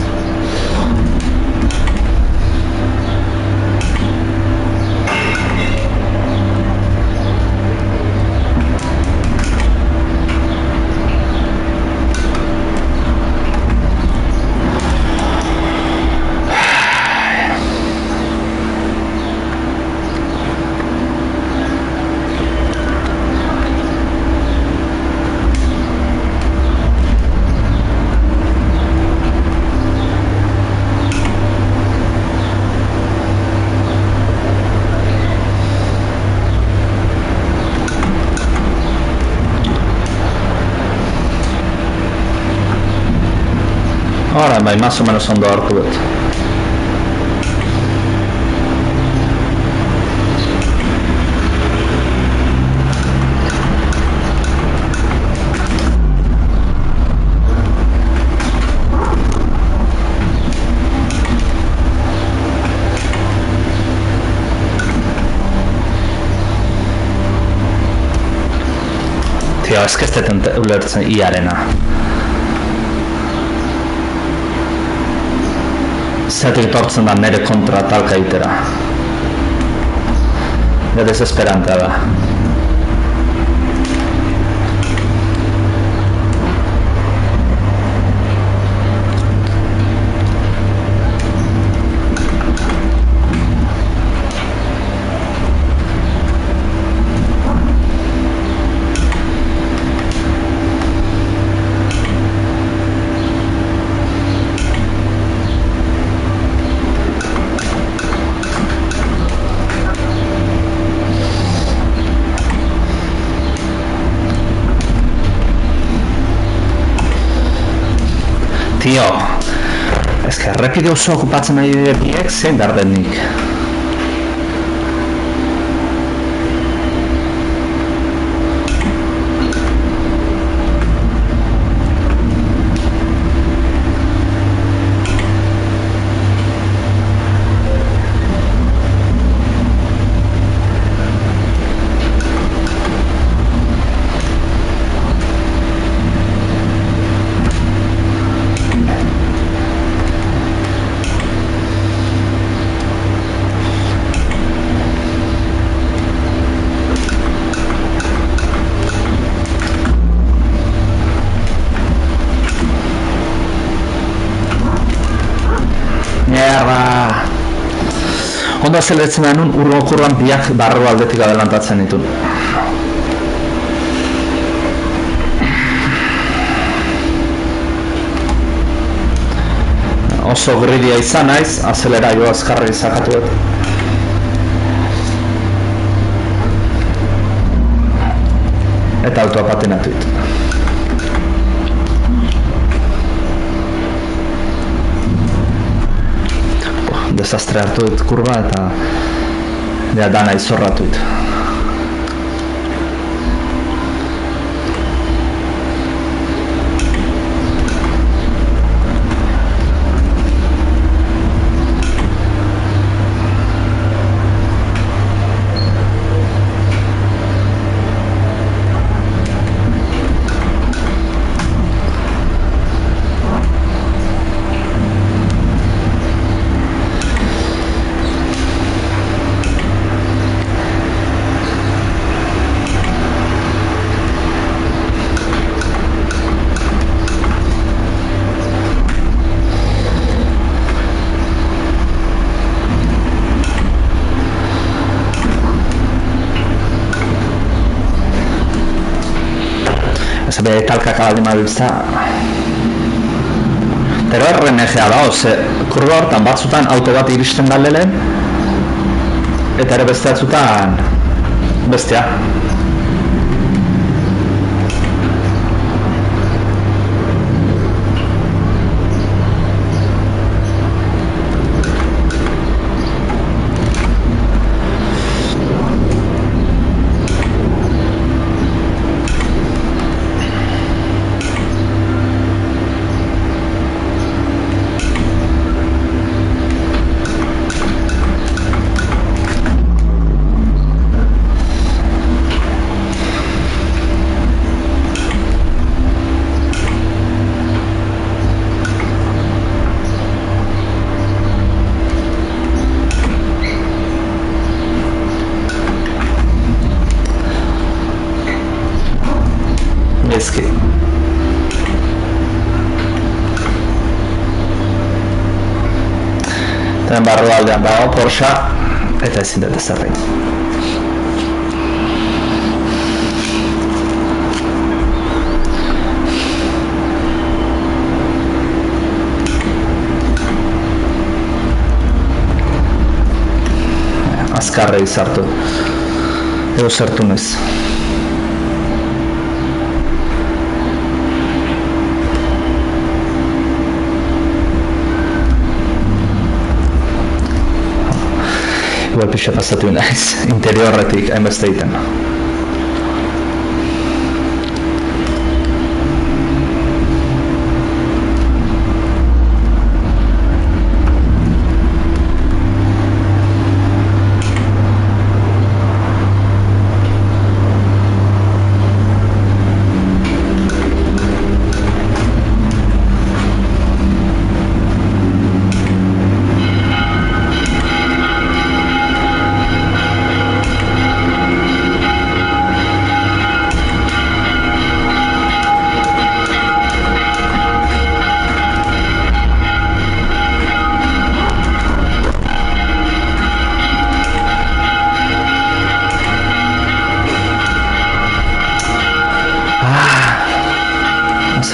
Ora, bai, más o menos ondo hartu dut. Tio, ez que ez deten ulertzen iarena. Zetik tortzen da nire kontra talka itera. De desesperantea da. Tio, ez que errepide oso okupatzen nahi dide biek zein dardenik. Ondo azeletzen da nun urrokurran biak barru aldetik adelantatzen ditun. Oso gridia izan naiz, azelera jo azkarri zakatu dut. Eta autoa patinatu ditu. Desastre hartu dut kurba eta dana izorratu dut. Bere talkak abaldin babiltza. Pero RNG-a da, kurba hortan batzutan auto bat iristen da lehen eta ere beste batzutan bestea. Ezki. Eta barru aldean dago Porsche eta ezin dut ezarri. Azkarre izartu. Edo zertu nez. igual pixa pasatu naiz, interiorretik hainbeste egiten.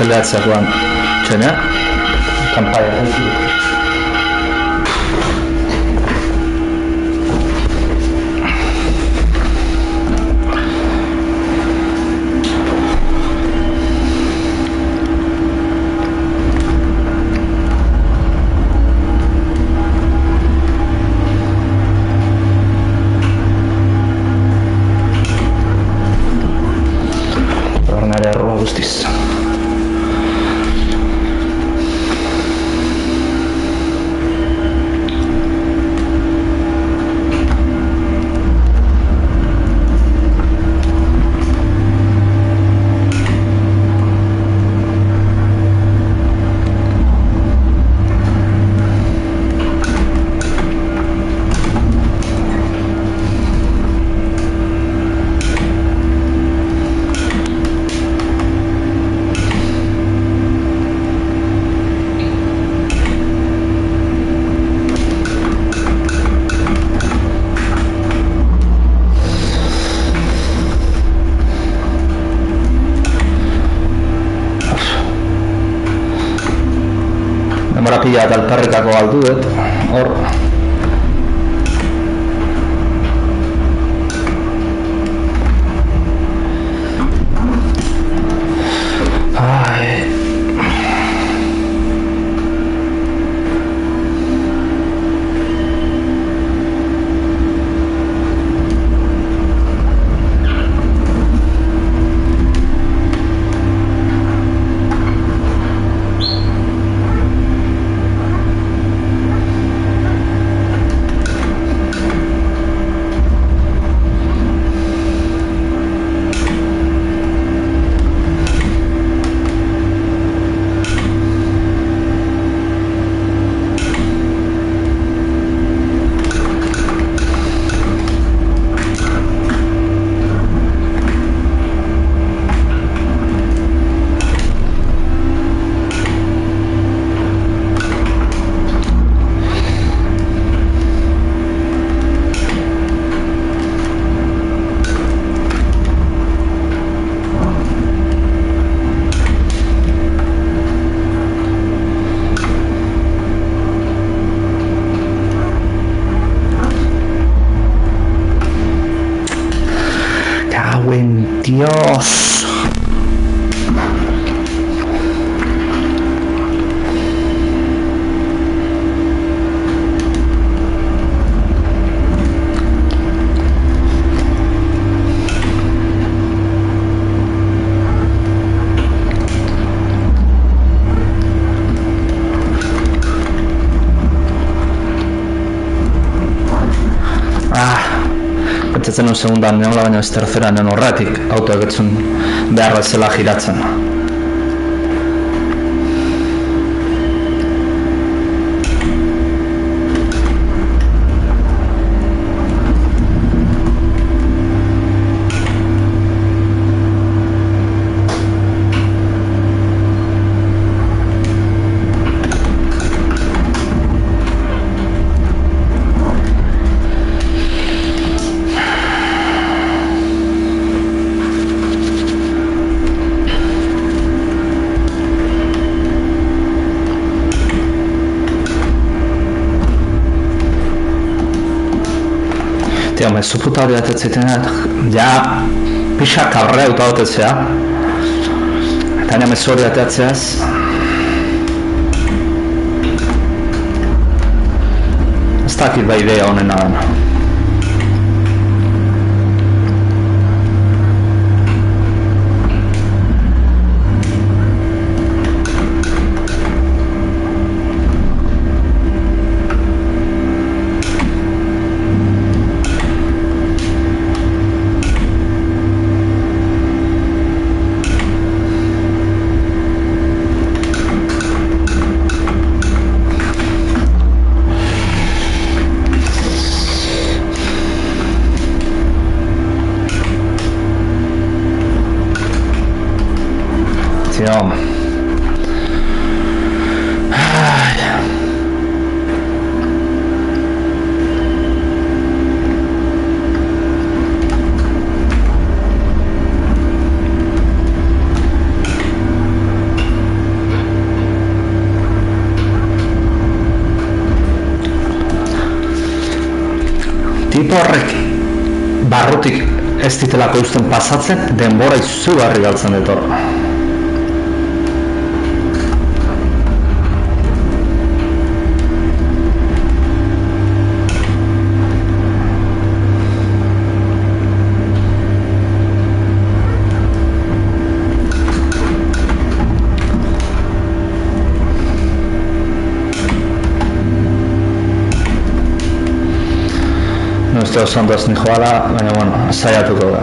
Zeleatzeakoan txena, kanpaia. Hornare arroba guztiz. Denbora pila eta alperrikako galdu dut, hor. Dios. Pentsatzen un segundan neola baina ez terzeran neon horretik autoak etzun beharra zela giratzen. Tio, mezu puta hori atetziten, ja, pixak kabrrea uta atetzea. Eta nire mezu hori ateatzeaz. Ez dakit ba idea honena dena. tío. Tipo horrek barrutik ez ditelako usten pasatzen, denbora izugarri galtzen ditor. Ez da oso ondo ez nijoala, baina bueno, saiatuko da.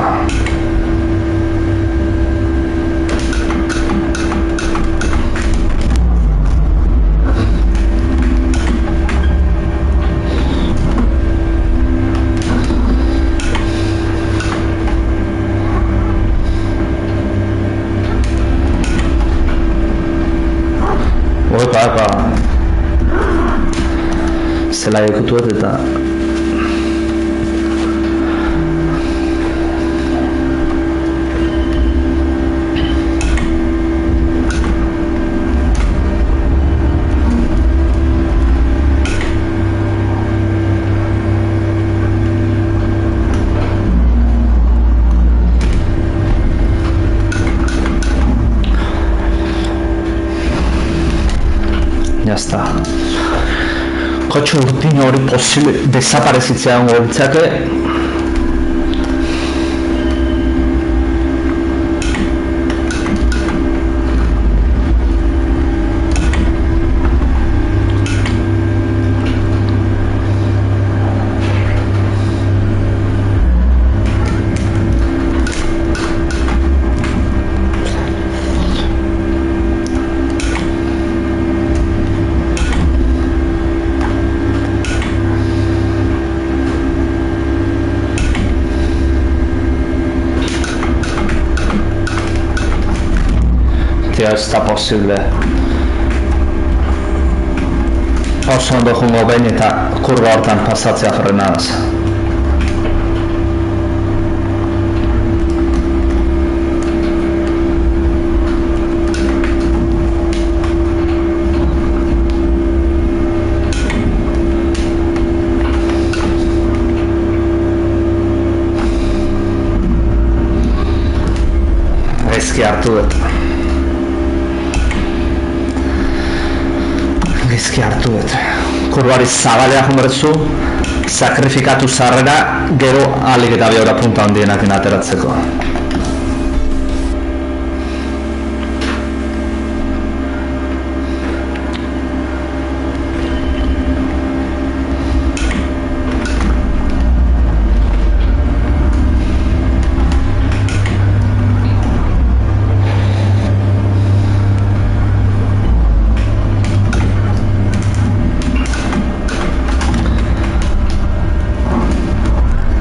Opa, zela ikutuet eta ya está. Kotxe urtin hori posible desaparezitzea hongo bitzake. Tio, ez da posible. Oso ondo jungo behin eta kurba hortan pasatzea frenadaz. Gaizki hartu dut. Gaizki hartu dut. Kurbari zabalea junbertzu, sakrifikatu zarrera, gero alik eta biaura punta handienak ateratzeko.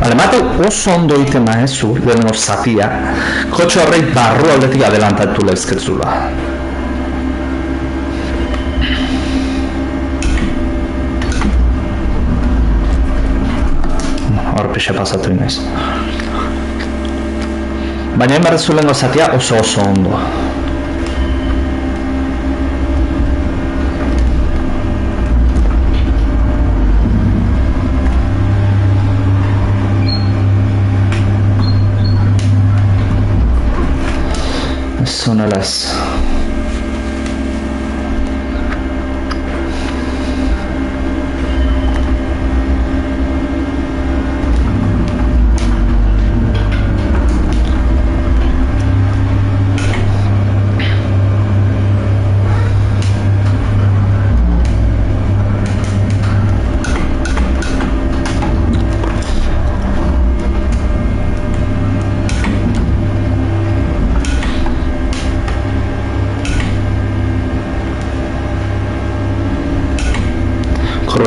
Alemate oso ondo egiten mahezu, lehenengo zatia, kotxe horrek barru aldetik adelantatu lehizketzula. Hor pixe pasatu inaiz. Baina enbarrezu lehenengo zatia oso ondo. Honela ez.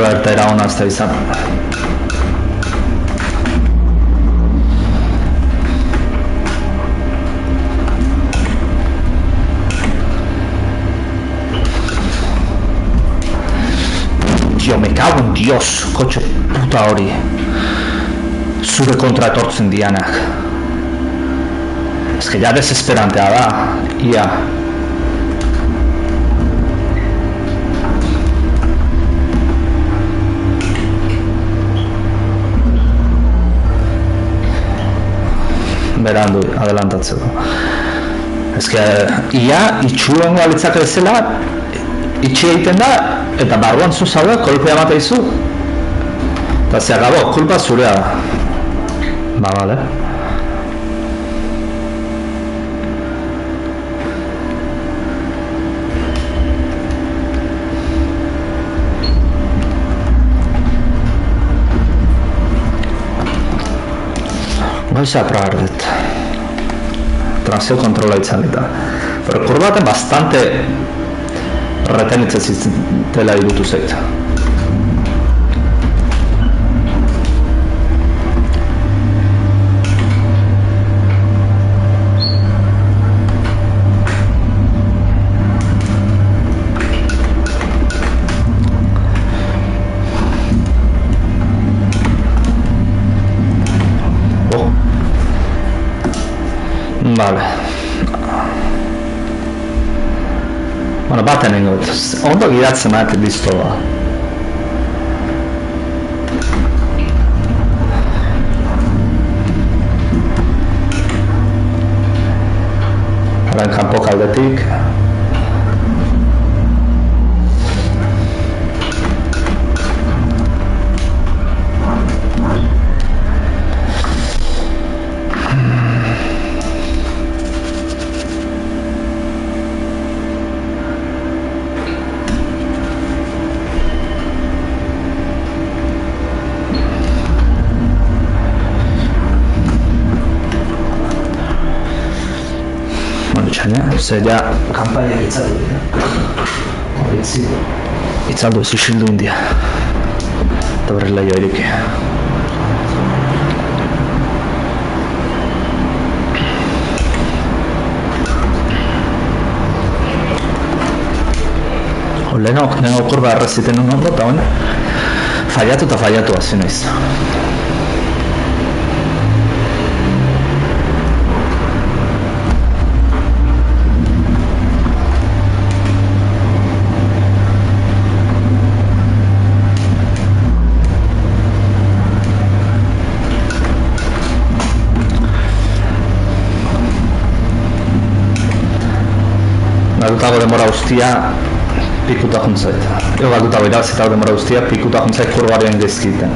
Eta era ona ez da izan. cago en Dios, kotxe puta hori. Zure kontra etortzen dianak. Ez que ja desesperantea da, ia. Berandu, adelantatzeko. Ez que, ia, itxuan galitzak bezala, itxi egiten da, eta barruan zu zaude, kolpea emate izu. Eta ze agabo, kulpa zurea da. Ba, bale. Goiza probar dut. Transio kontrola itzan dita. Pero kurbaten bastante retenitzen zitela irutu zait. Vale. Bueno, baten ingot. Ondo gidatzen maite dizto da. Haren kanpo kaldetik. Ze ja kanpaia itzaldu dira. Itzaldu ez isildu india. Eta berrela joa ireki. Lehenko kurba erreziten un ondo, eta hona faiatu hasi noiz. Galdutago demora guztia pikuta juntzait. Ego galdutago irabazitago demora guztia pikuta juntzait kurbaren gezkiten.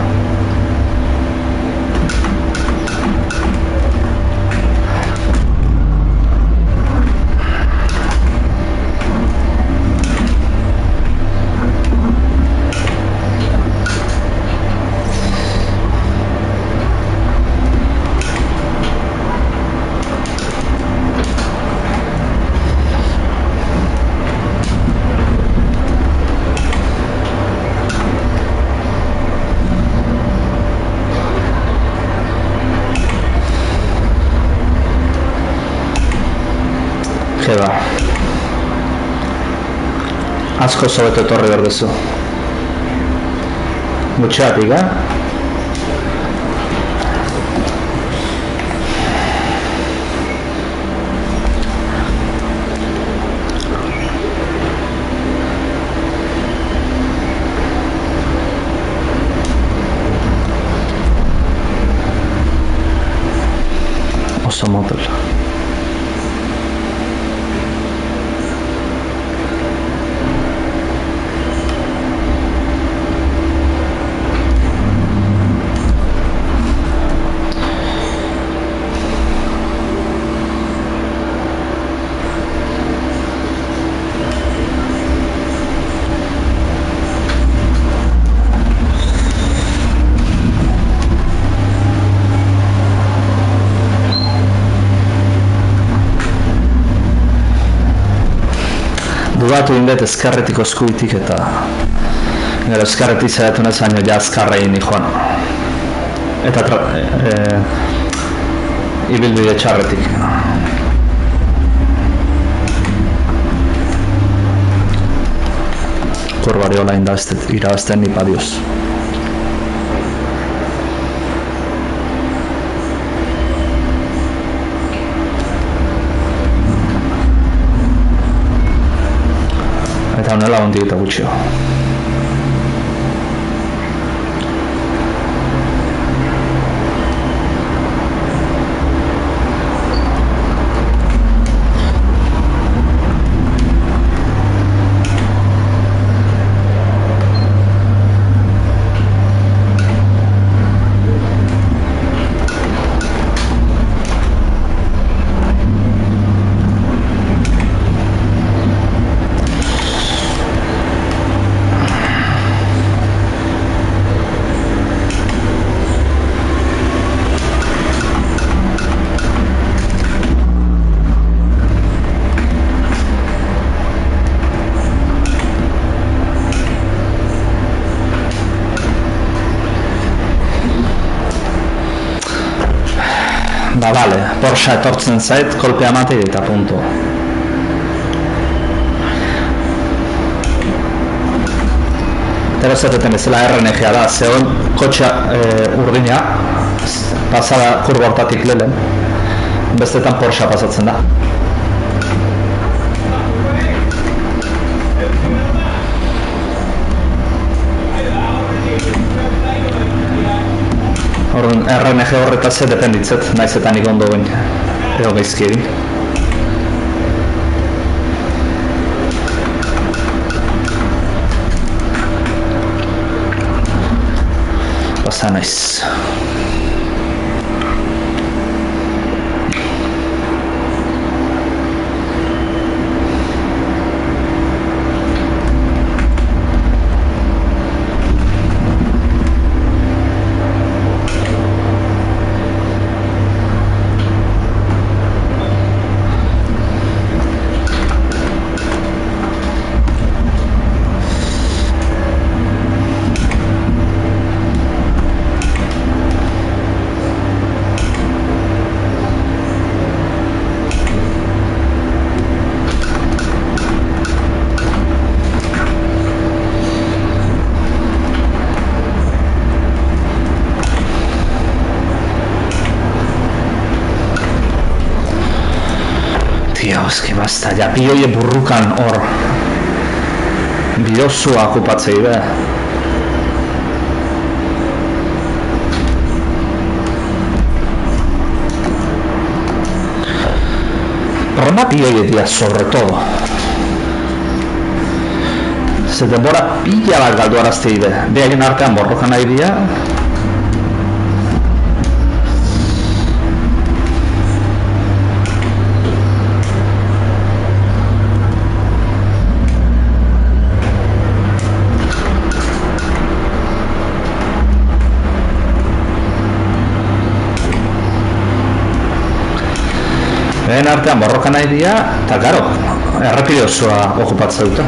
Jeba. Asko zobeto etorri berdezu. Gutxeatik, Oso motel. Dudatu indet ezkarretiko eskubitik eta gero ezkarretik zaitu nahi baino ja azkarra egin joan. Eta ibilbide txarretik. kurbari hola irabazten nipa dioz. Eta honela ondik eta gutxio. Ba, bale, Porsche etortzen zait, kolpea matei eta punto. Eta zateten bezala RNG-a da, zegoen kotxea urdina, pasada kurba hortatik lehen, bestetan Porsche pasatzen da. Orduan, RNG horretaz dependitzet, naiz eta nik ondo guen, edo gaizki egin. Pasa naiz. Eske basta, ja bi hoie burrukan hor bidozua okupatzei be. Problema bi hoie dira, sobre todo. Ze denbora pila bat galdu arazte ide. Behaien artean borrokan nahi dira. Behen artean borroka nahi dira, eta karo, errepide osoa okupatzen dute.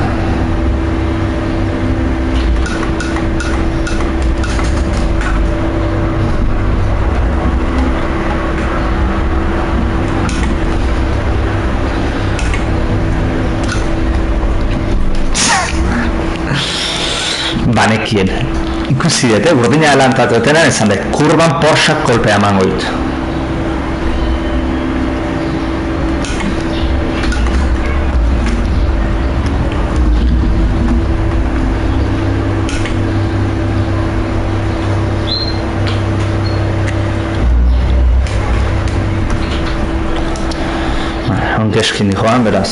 Banekien, ikusi dute, urdina delantatu etenan esan dut, kurban Porscheak kolpea emango dut. Ongeskin joan, beraz.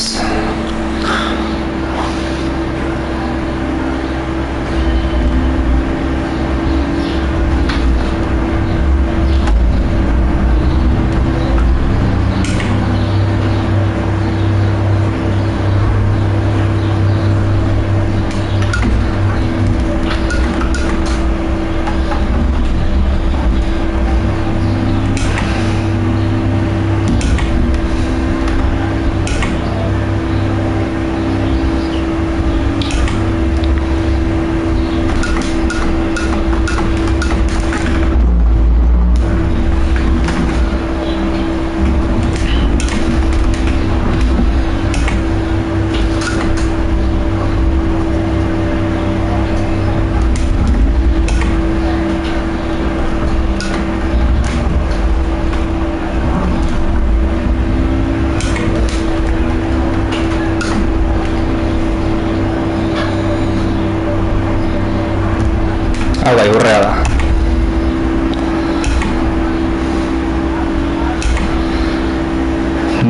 bai, urrea da.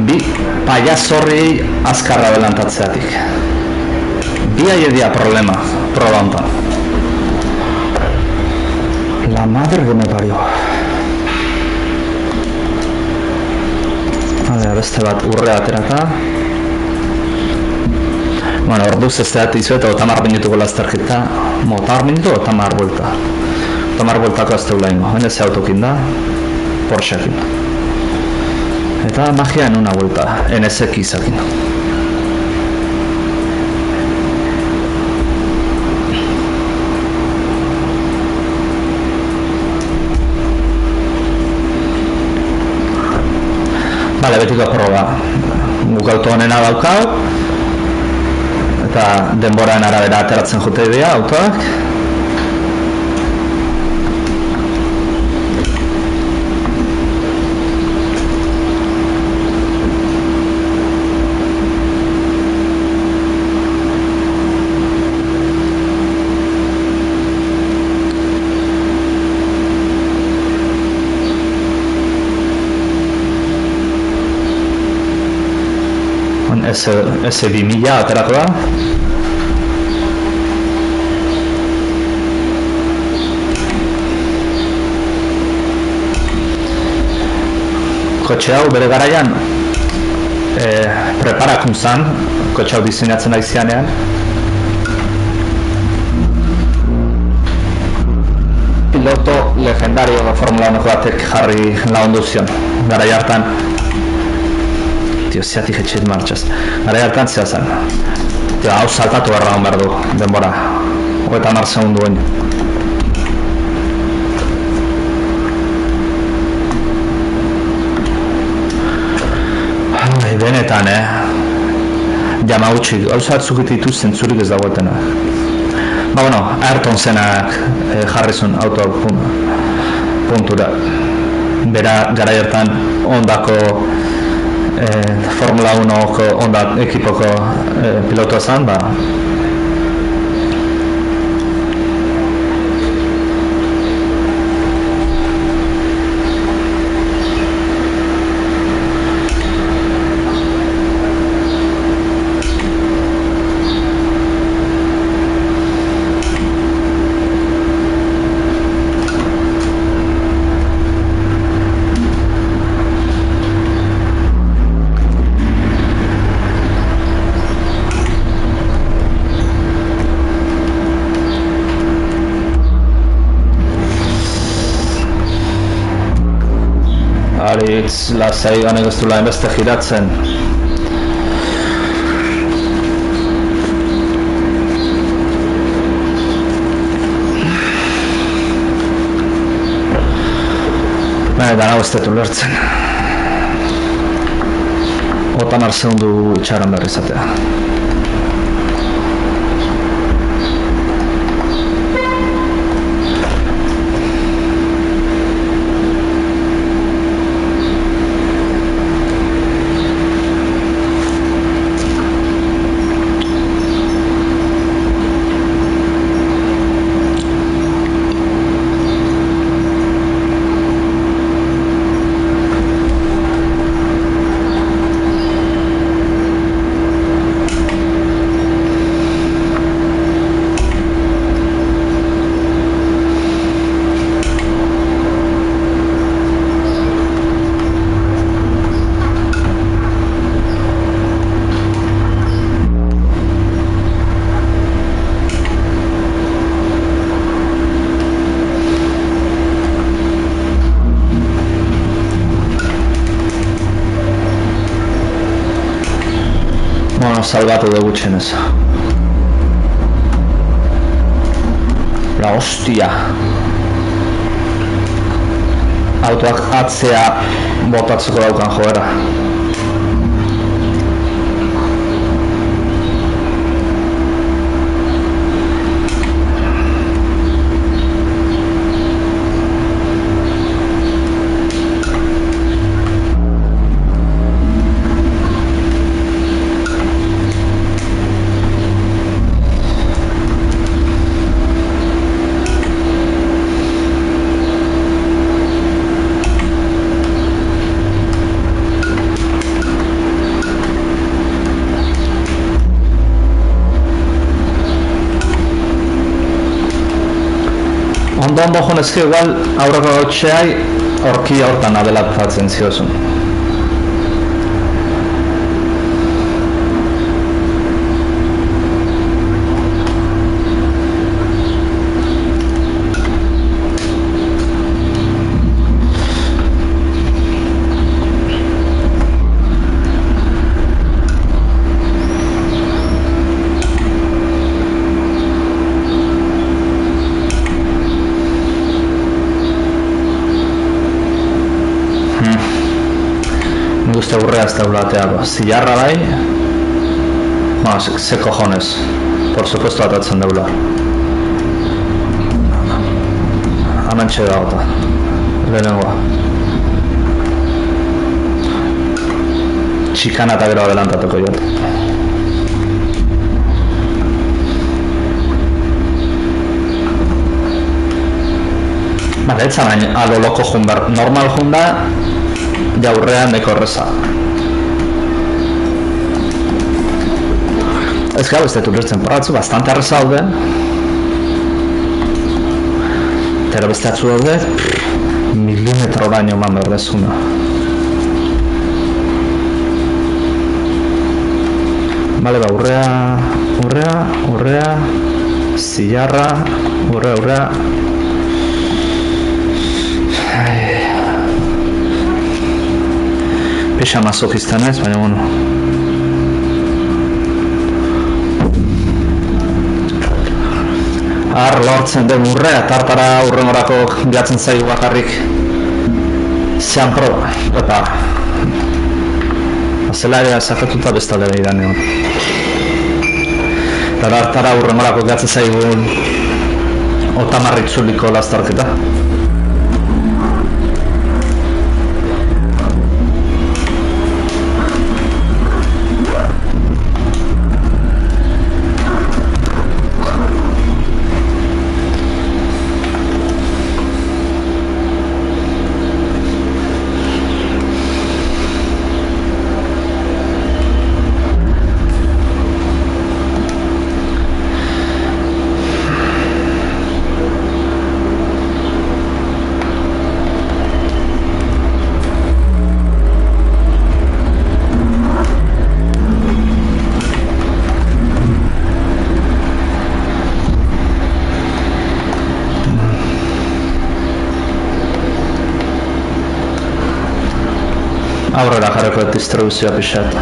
Bi paiazorri azkarra belantatzeatik. Bi aiedia problema, proba hontan. La madre que me parió. Beste bat urrea aterata. Bueno, orduz ez da dizu eta 30 minutuko lasterketa. 30 minutu eta 30 vuelta. 30 vueltako ez teula ingo. Hene ze autokin da, Porschekin. Eta magia en una vuelta, NSX izakin. Bale, betiko proba. Guk auto honena daukau. Eta denboraren arabera ateratzen jute dira autoak. S2000 aterako da. Kotxe hau bere garaian preparakun zan, kotxe hau diseinatzen ari zianean. Piloto legendario Formula 1 batek jarri lagundu zion, garai hartan. Ziatik etxeit martxaz. Gara hartan zea zen. Hau saltatu erraun behar du, denbora. 30 segundu baino. Benetan, jama utxik, gauza batzuk dituzten zurik ez dagoetena. Bueno, Ayrton Senak jarrizun auto puntura. Bera gara hartan ondako Formula 1-ko onda ekipoko pilotua zen, ba. Aritz, lasai honek ez du lain beste giratzen. Dana ez dut ulertzen. 30 segundu itxaran behar izatea. Salbatu dugu txenez. La hostia. Autoak atzea botatzeko daukan joera. ondo jonezke igual aurreko gautxeai horki hortan adelatatzen ziozun. Gusta aurrea ez da ulateago. Zilarra bai, ze cojones. Por supuesto atatzen daula. Hementxe dago eta. Lehenengoa. Txikana eta gero adelantatuko jot. Bale, etxan baina alo loko jun behar. Normal jun da, jaurrean neko horreza. Ez gau, ez dut ulertzen porratzu, bastante arreza daude. Tero beste atzu daude, milimetro baino eman behar dezuna. Bale, ba, urrea, zilarra, urrea. Pixa mazokistan ez, baina bueno. Lortzen den urrea, tartara urrengorako gatzen zaigu bakarrik zean proba, eta zela ere zakatuta bestalde behidan egon. Eta tartara urrengorako gatzen zaigu otamarritzuliko lastarketa. Aurrera jarriko distribuzioa pixat.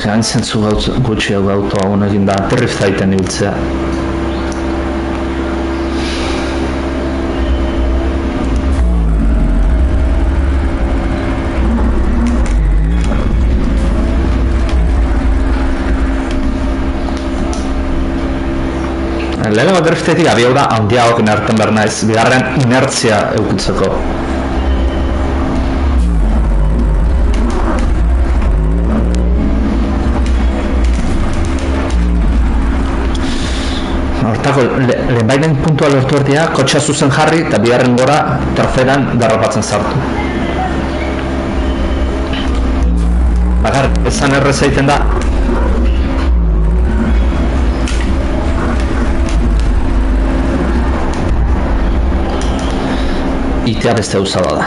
Hain zentzu gutxi hau autoa honekin da drift aiten ibiltzea. Lehenengo driftetik abiaura handiagok inerten behar naiz, bigarren inertzia eukitzeko. Hortako, lehenbainen puntua lortu erdia, kotxea zuzen jarri eta bigarren gora terceran derrapatzen sartu. Bakar, ezan errez egiten da. Itea beste usada da.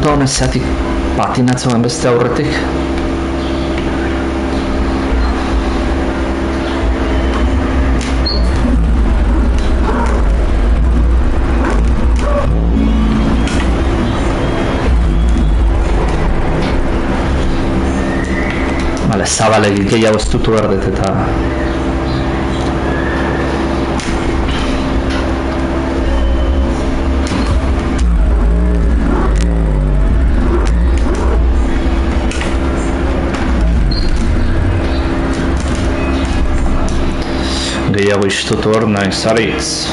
konta honen zeatik patinatzen beste aurretik. Bale, zabalegik gehiago ez dutu berdet eta... Gehiago istutu hor nahi zaritz.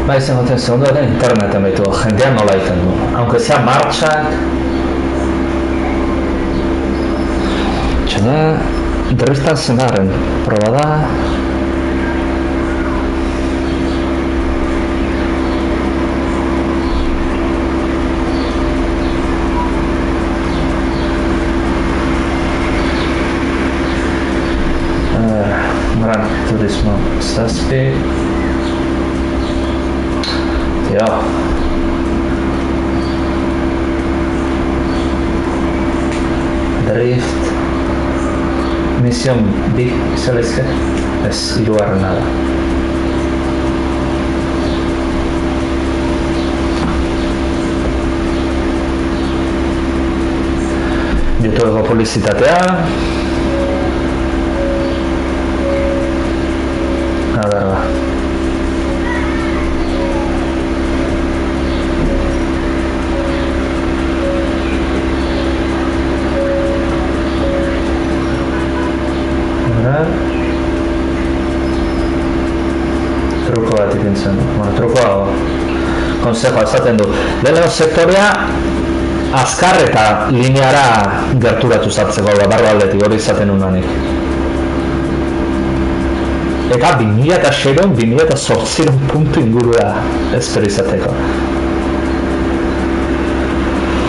Bai, zen goten segundu ere interneten behitu, jendean nola egiten du. Aunque sea martxak... Txada... Derriztan zenaren, proba da... Gran Turismo zazpi... Tio... Drift... Misión B, zelezke? Ez, hirugarrena da. YouTubeko publizitatea. A ber, ba. Truko bat ipintzen du. Bueno, trukoa konsejoa esaten du. Lehenengo sektorea azkar eta lineara gerturatu zartzeko da, barro aldetik hori izaten unanik. Eta 2006, 2008 puntu ingurua espero izateko.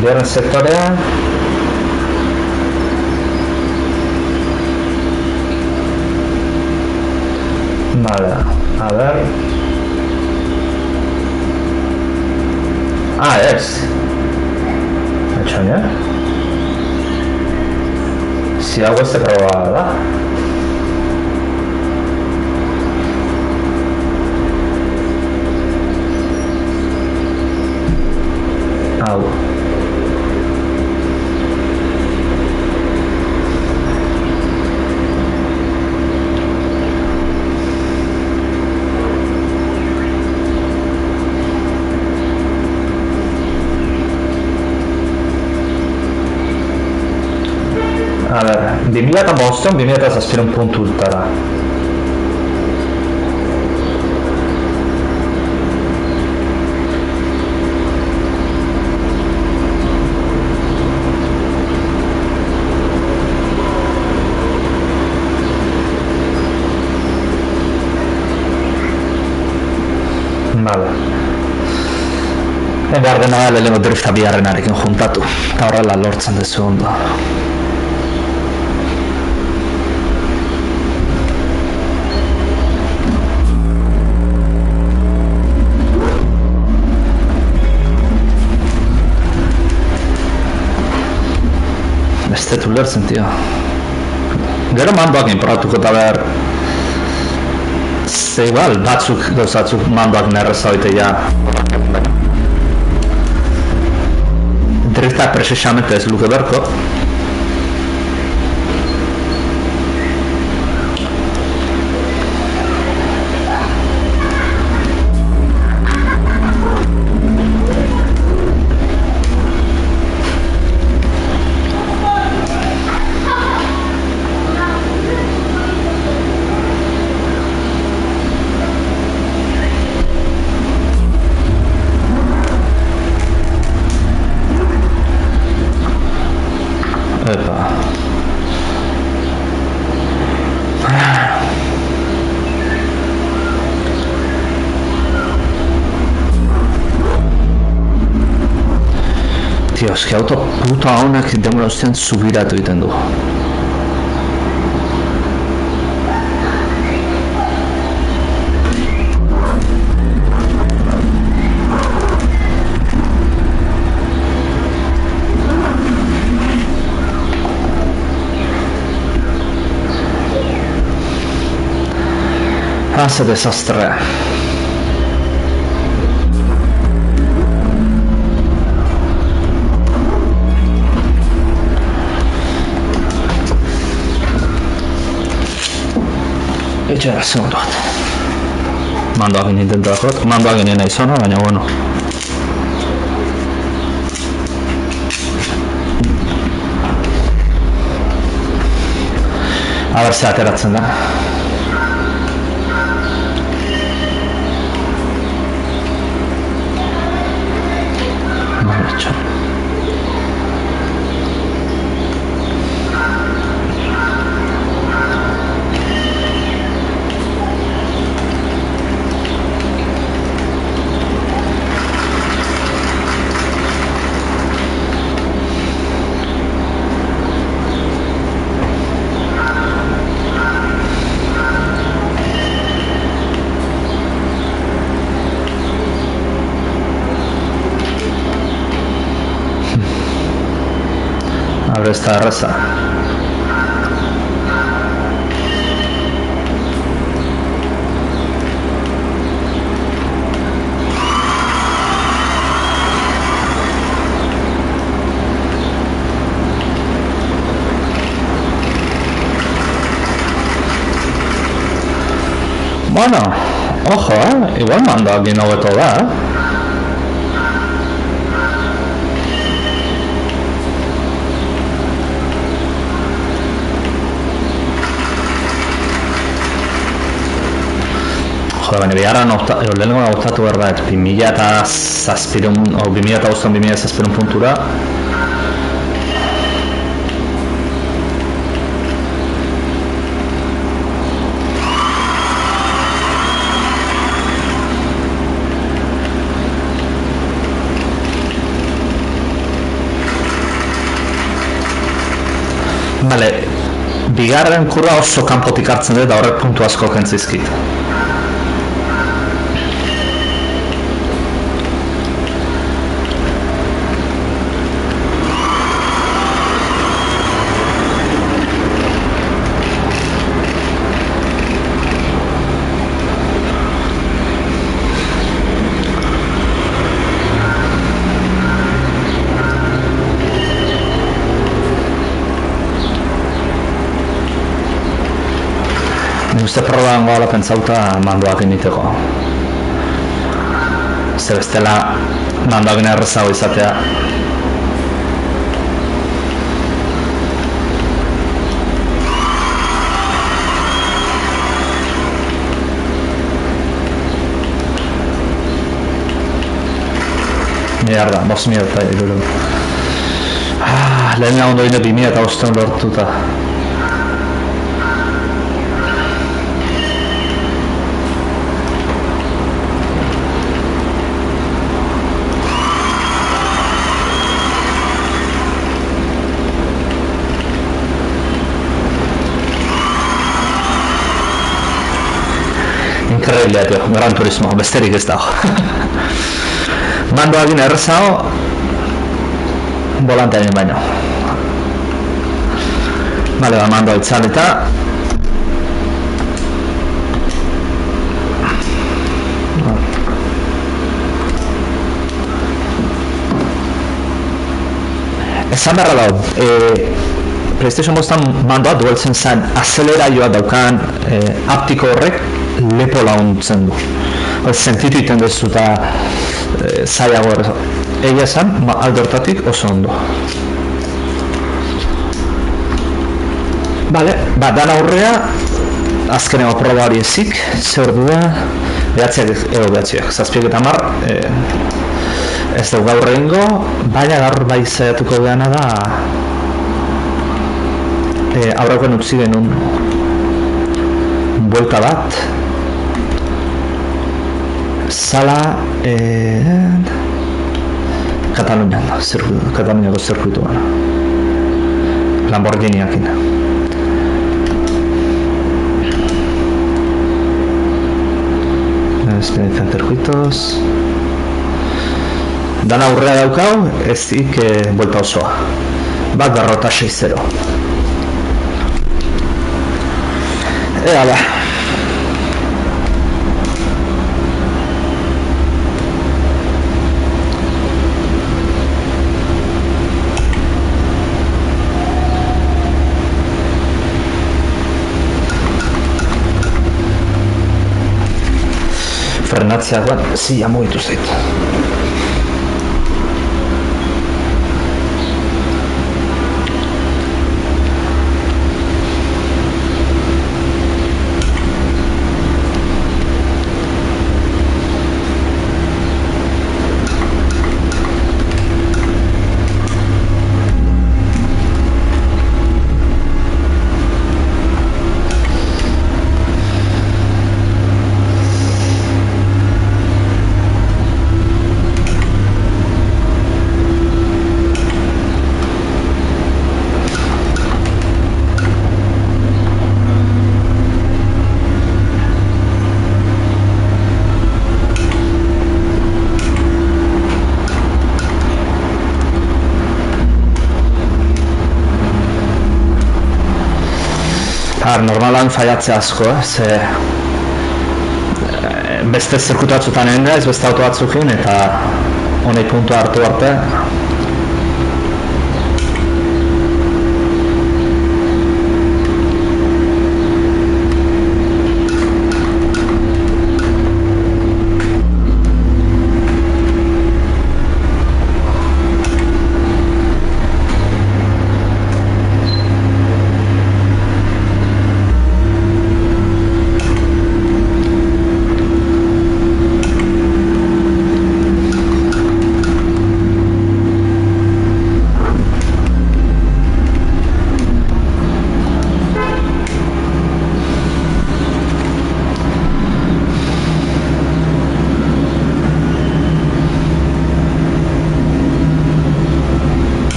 Bigarren sektorea... Vale, a ver... Ah, ez! Etxoine? Si hau beste proba da? Hau... A ber, 2005, 2007 puntu urtara. Vale. Behar dena da lehenengo drifta biharrenarekin juntatu. Eta horrela lortzen dezu ondo. Ez dut ulertzen, tio. Gero mandoak inporatuko eta behar... Ze igual, batzuk gauzatzuk mandoak nerreza oitea. Drifta precisamente ez luke berko. eski auto puta honak demora ostean zubiratu egiten du. Ze desastre. Etxera, segundu bat. Mandoak intento dakot, mandoak nien nahi zona, baina bueno. A ber, ze ateratzen da. Ez da erraza. Bueno, ojo, igual mandoak gino beto da, baina biharra lehenengo nautatu behar da, 2007-2007 puntura. Bale, bigarren kurra oso kanpotik hartzen dut, da horrek puntu asko kentzizkit. Uste proban goala pentsauta mandoak initeko. Zer bestela mandoak errezago izatea. Mierda, 5.000 lehen ondo ine 2008 lortuta. Increíble, tío, Gran Turismo, besterik ez dago. Mandoak gine errezago, volantearen baino. Bale, mandoa itzaleta. Esan beharra dago, PlayStation bostan mandoa dueltzen zen azeleraioa daukan aptiko horrek lepo launtzen du. Sentitu iten dezu eta zailago errezo. Egia esan, alde hortatik oso ondo. Bale, dan aurrea, azkeneko proba hori ezik, zer du da, behatziak, zazpiak eta mar, ez dugu gaur egingo, baina gaur bai zaiatuko behana da, aurrekoen utzi genuen buelta bat, zala, Kataluniako zirkuituan. Lamborghiniakin. Experiencia en circuitos. Dan aurrea daukau, ezik buelta osoa. Bat derrota 6-0. Ea da. Frenatzeagoan, zila mugitu zait. Normalan faiatzea asko, beste zirkuitu batzutan egin gaiz, beste auto batzukin, eta honei puntua hartu arte.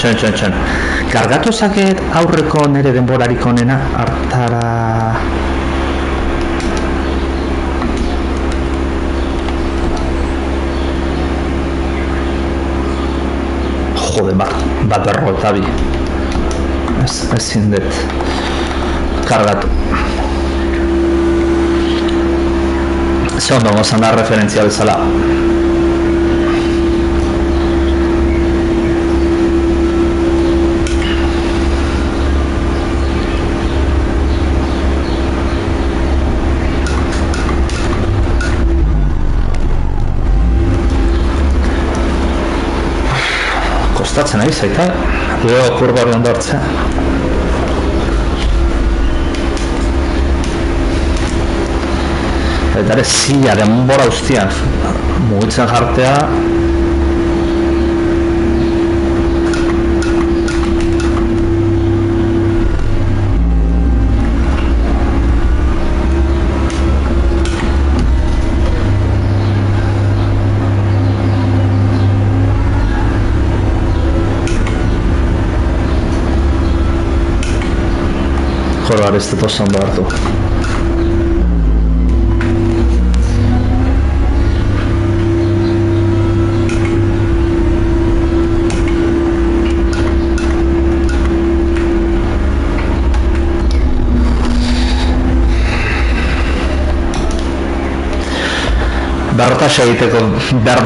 Txon. Kargatu zaket aurreko nire denborarik onena hartara... Jode, bat berro eta bi. Ezin dut kargatu. Ze ondo gozan da referentzia bezala. Kostatzen ari zaita, gero kurba hori ondo hartzea. Eta ere zila denbora guztian mugitzen jartea. Joroar ez dut oso ondo hartu. Barrotasa egiteko behar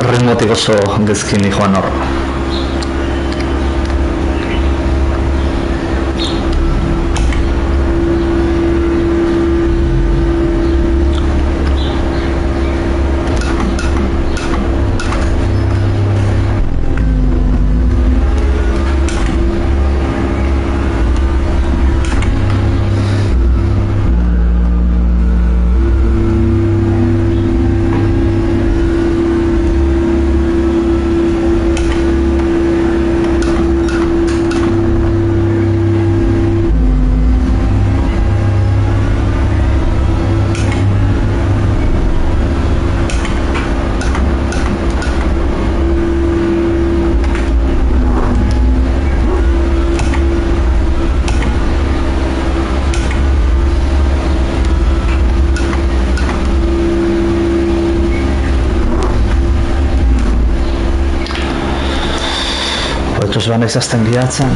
ritmotik oso gezkin joan hor. Oso bana izazten gidatzen.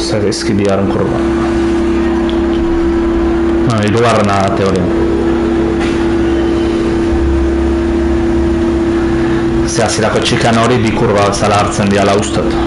Zagizki bigarren kurba. Hirugarrena teorian. Ze hasierako txikan hori bi kurba bezala hartzen diala ustot.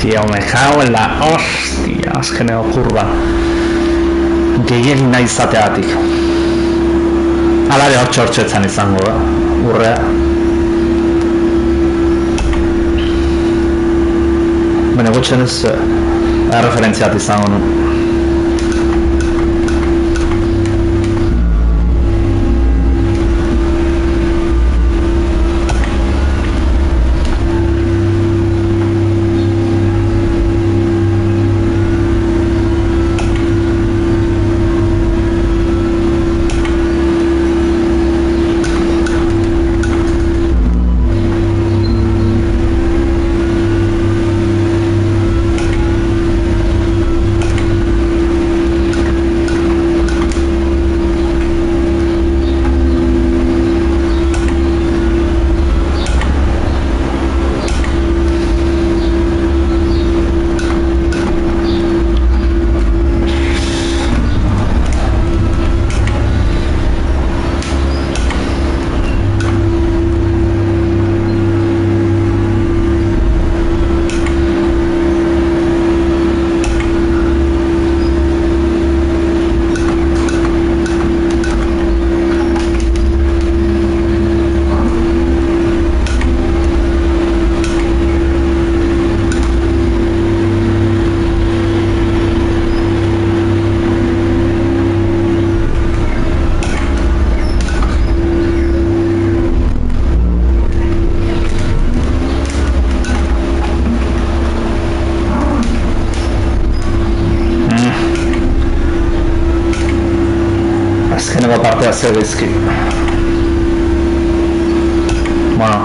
Tío, me cago en la hostia. azkeneko kurba gehiegi nahi izateatik. Alare hortxortxetzen izango, urrea. Baina gutxen ez referentziat izango nu. Azkeneko partea zer dizki. Bueno,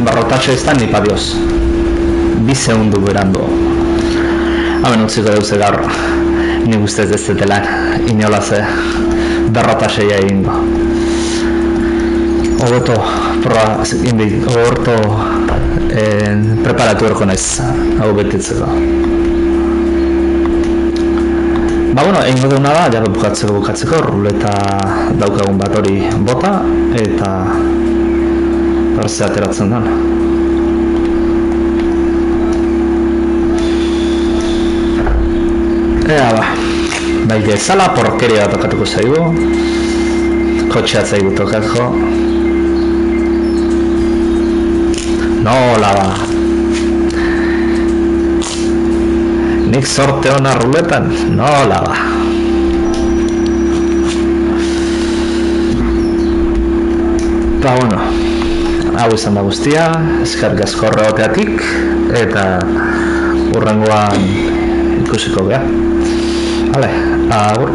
berrotatxo izan nipa dioz. 2 segundu berandu. Hemen utziko deuze gaur. Ni guztez ez zetela inolaz berrotaxeia egingo. Hobeto preparatu erko naiz hau betitzeko. Ba, bueno, egingo deuna da, jabe bukatzeko, ruleta daukagun bat hori bota, eta horze ateratzen den. Ea ba, bai gezala, porkeria bat tokatuko zaigu, kotxeat zaigu tokatko. Nola ba. Nik sorte hona ruletan, nola ba. Ba, bueno, hau izan da guztia, eskerrik asko horregatik, eta hurrengoan ikusiko beha. Hale, agur.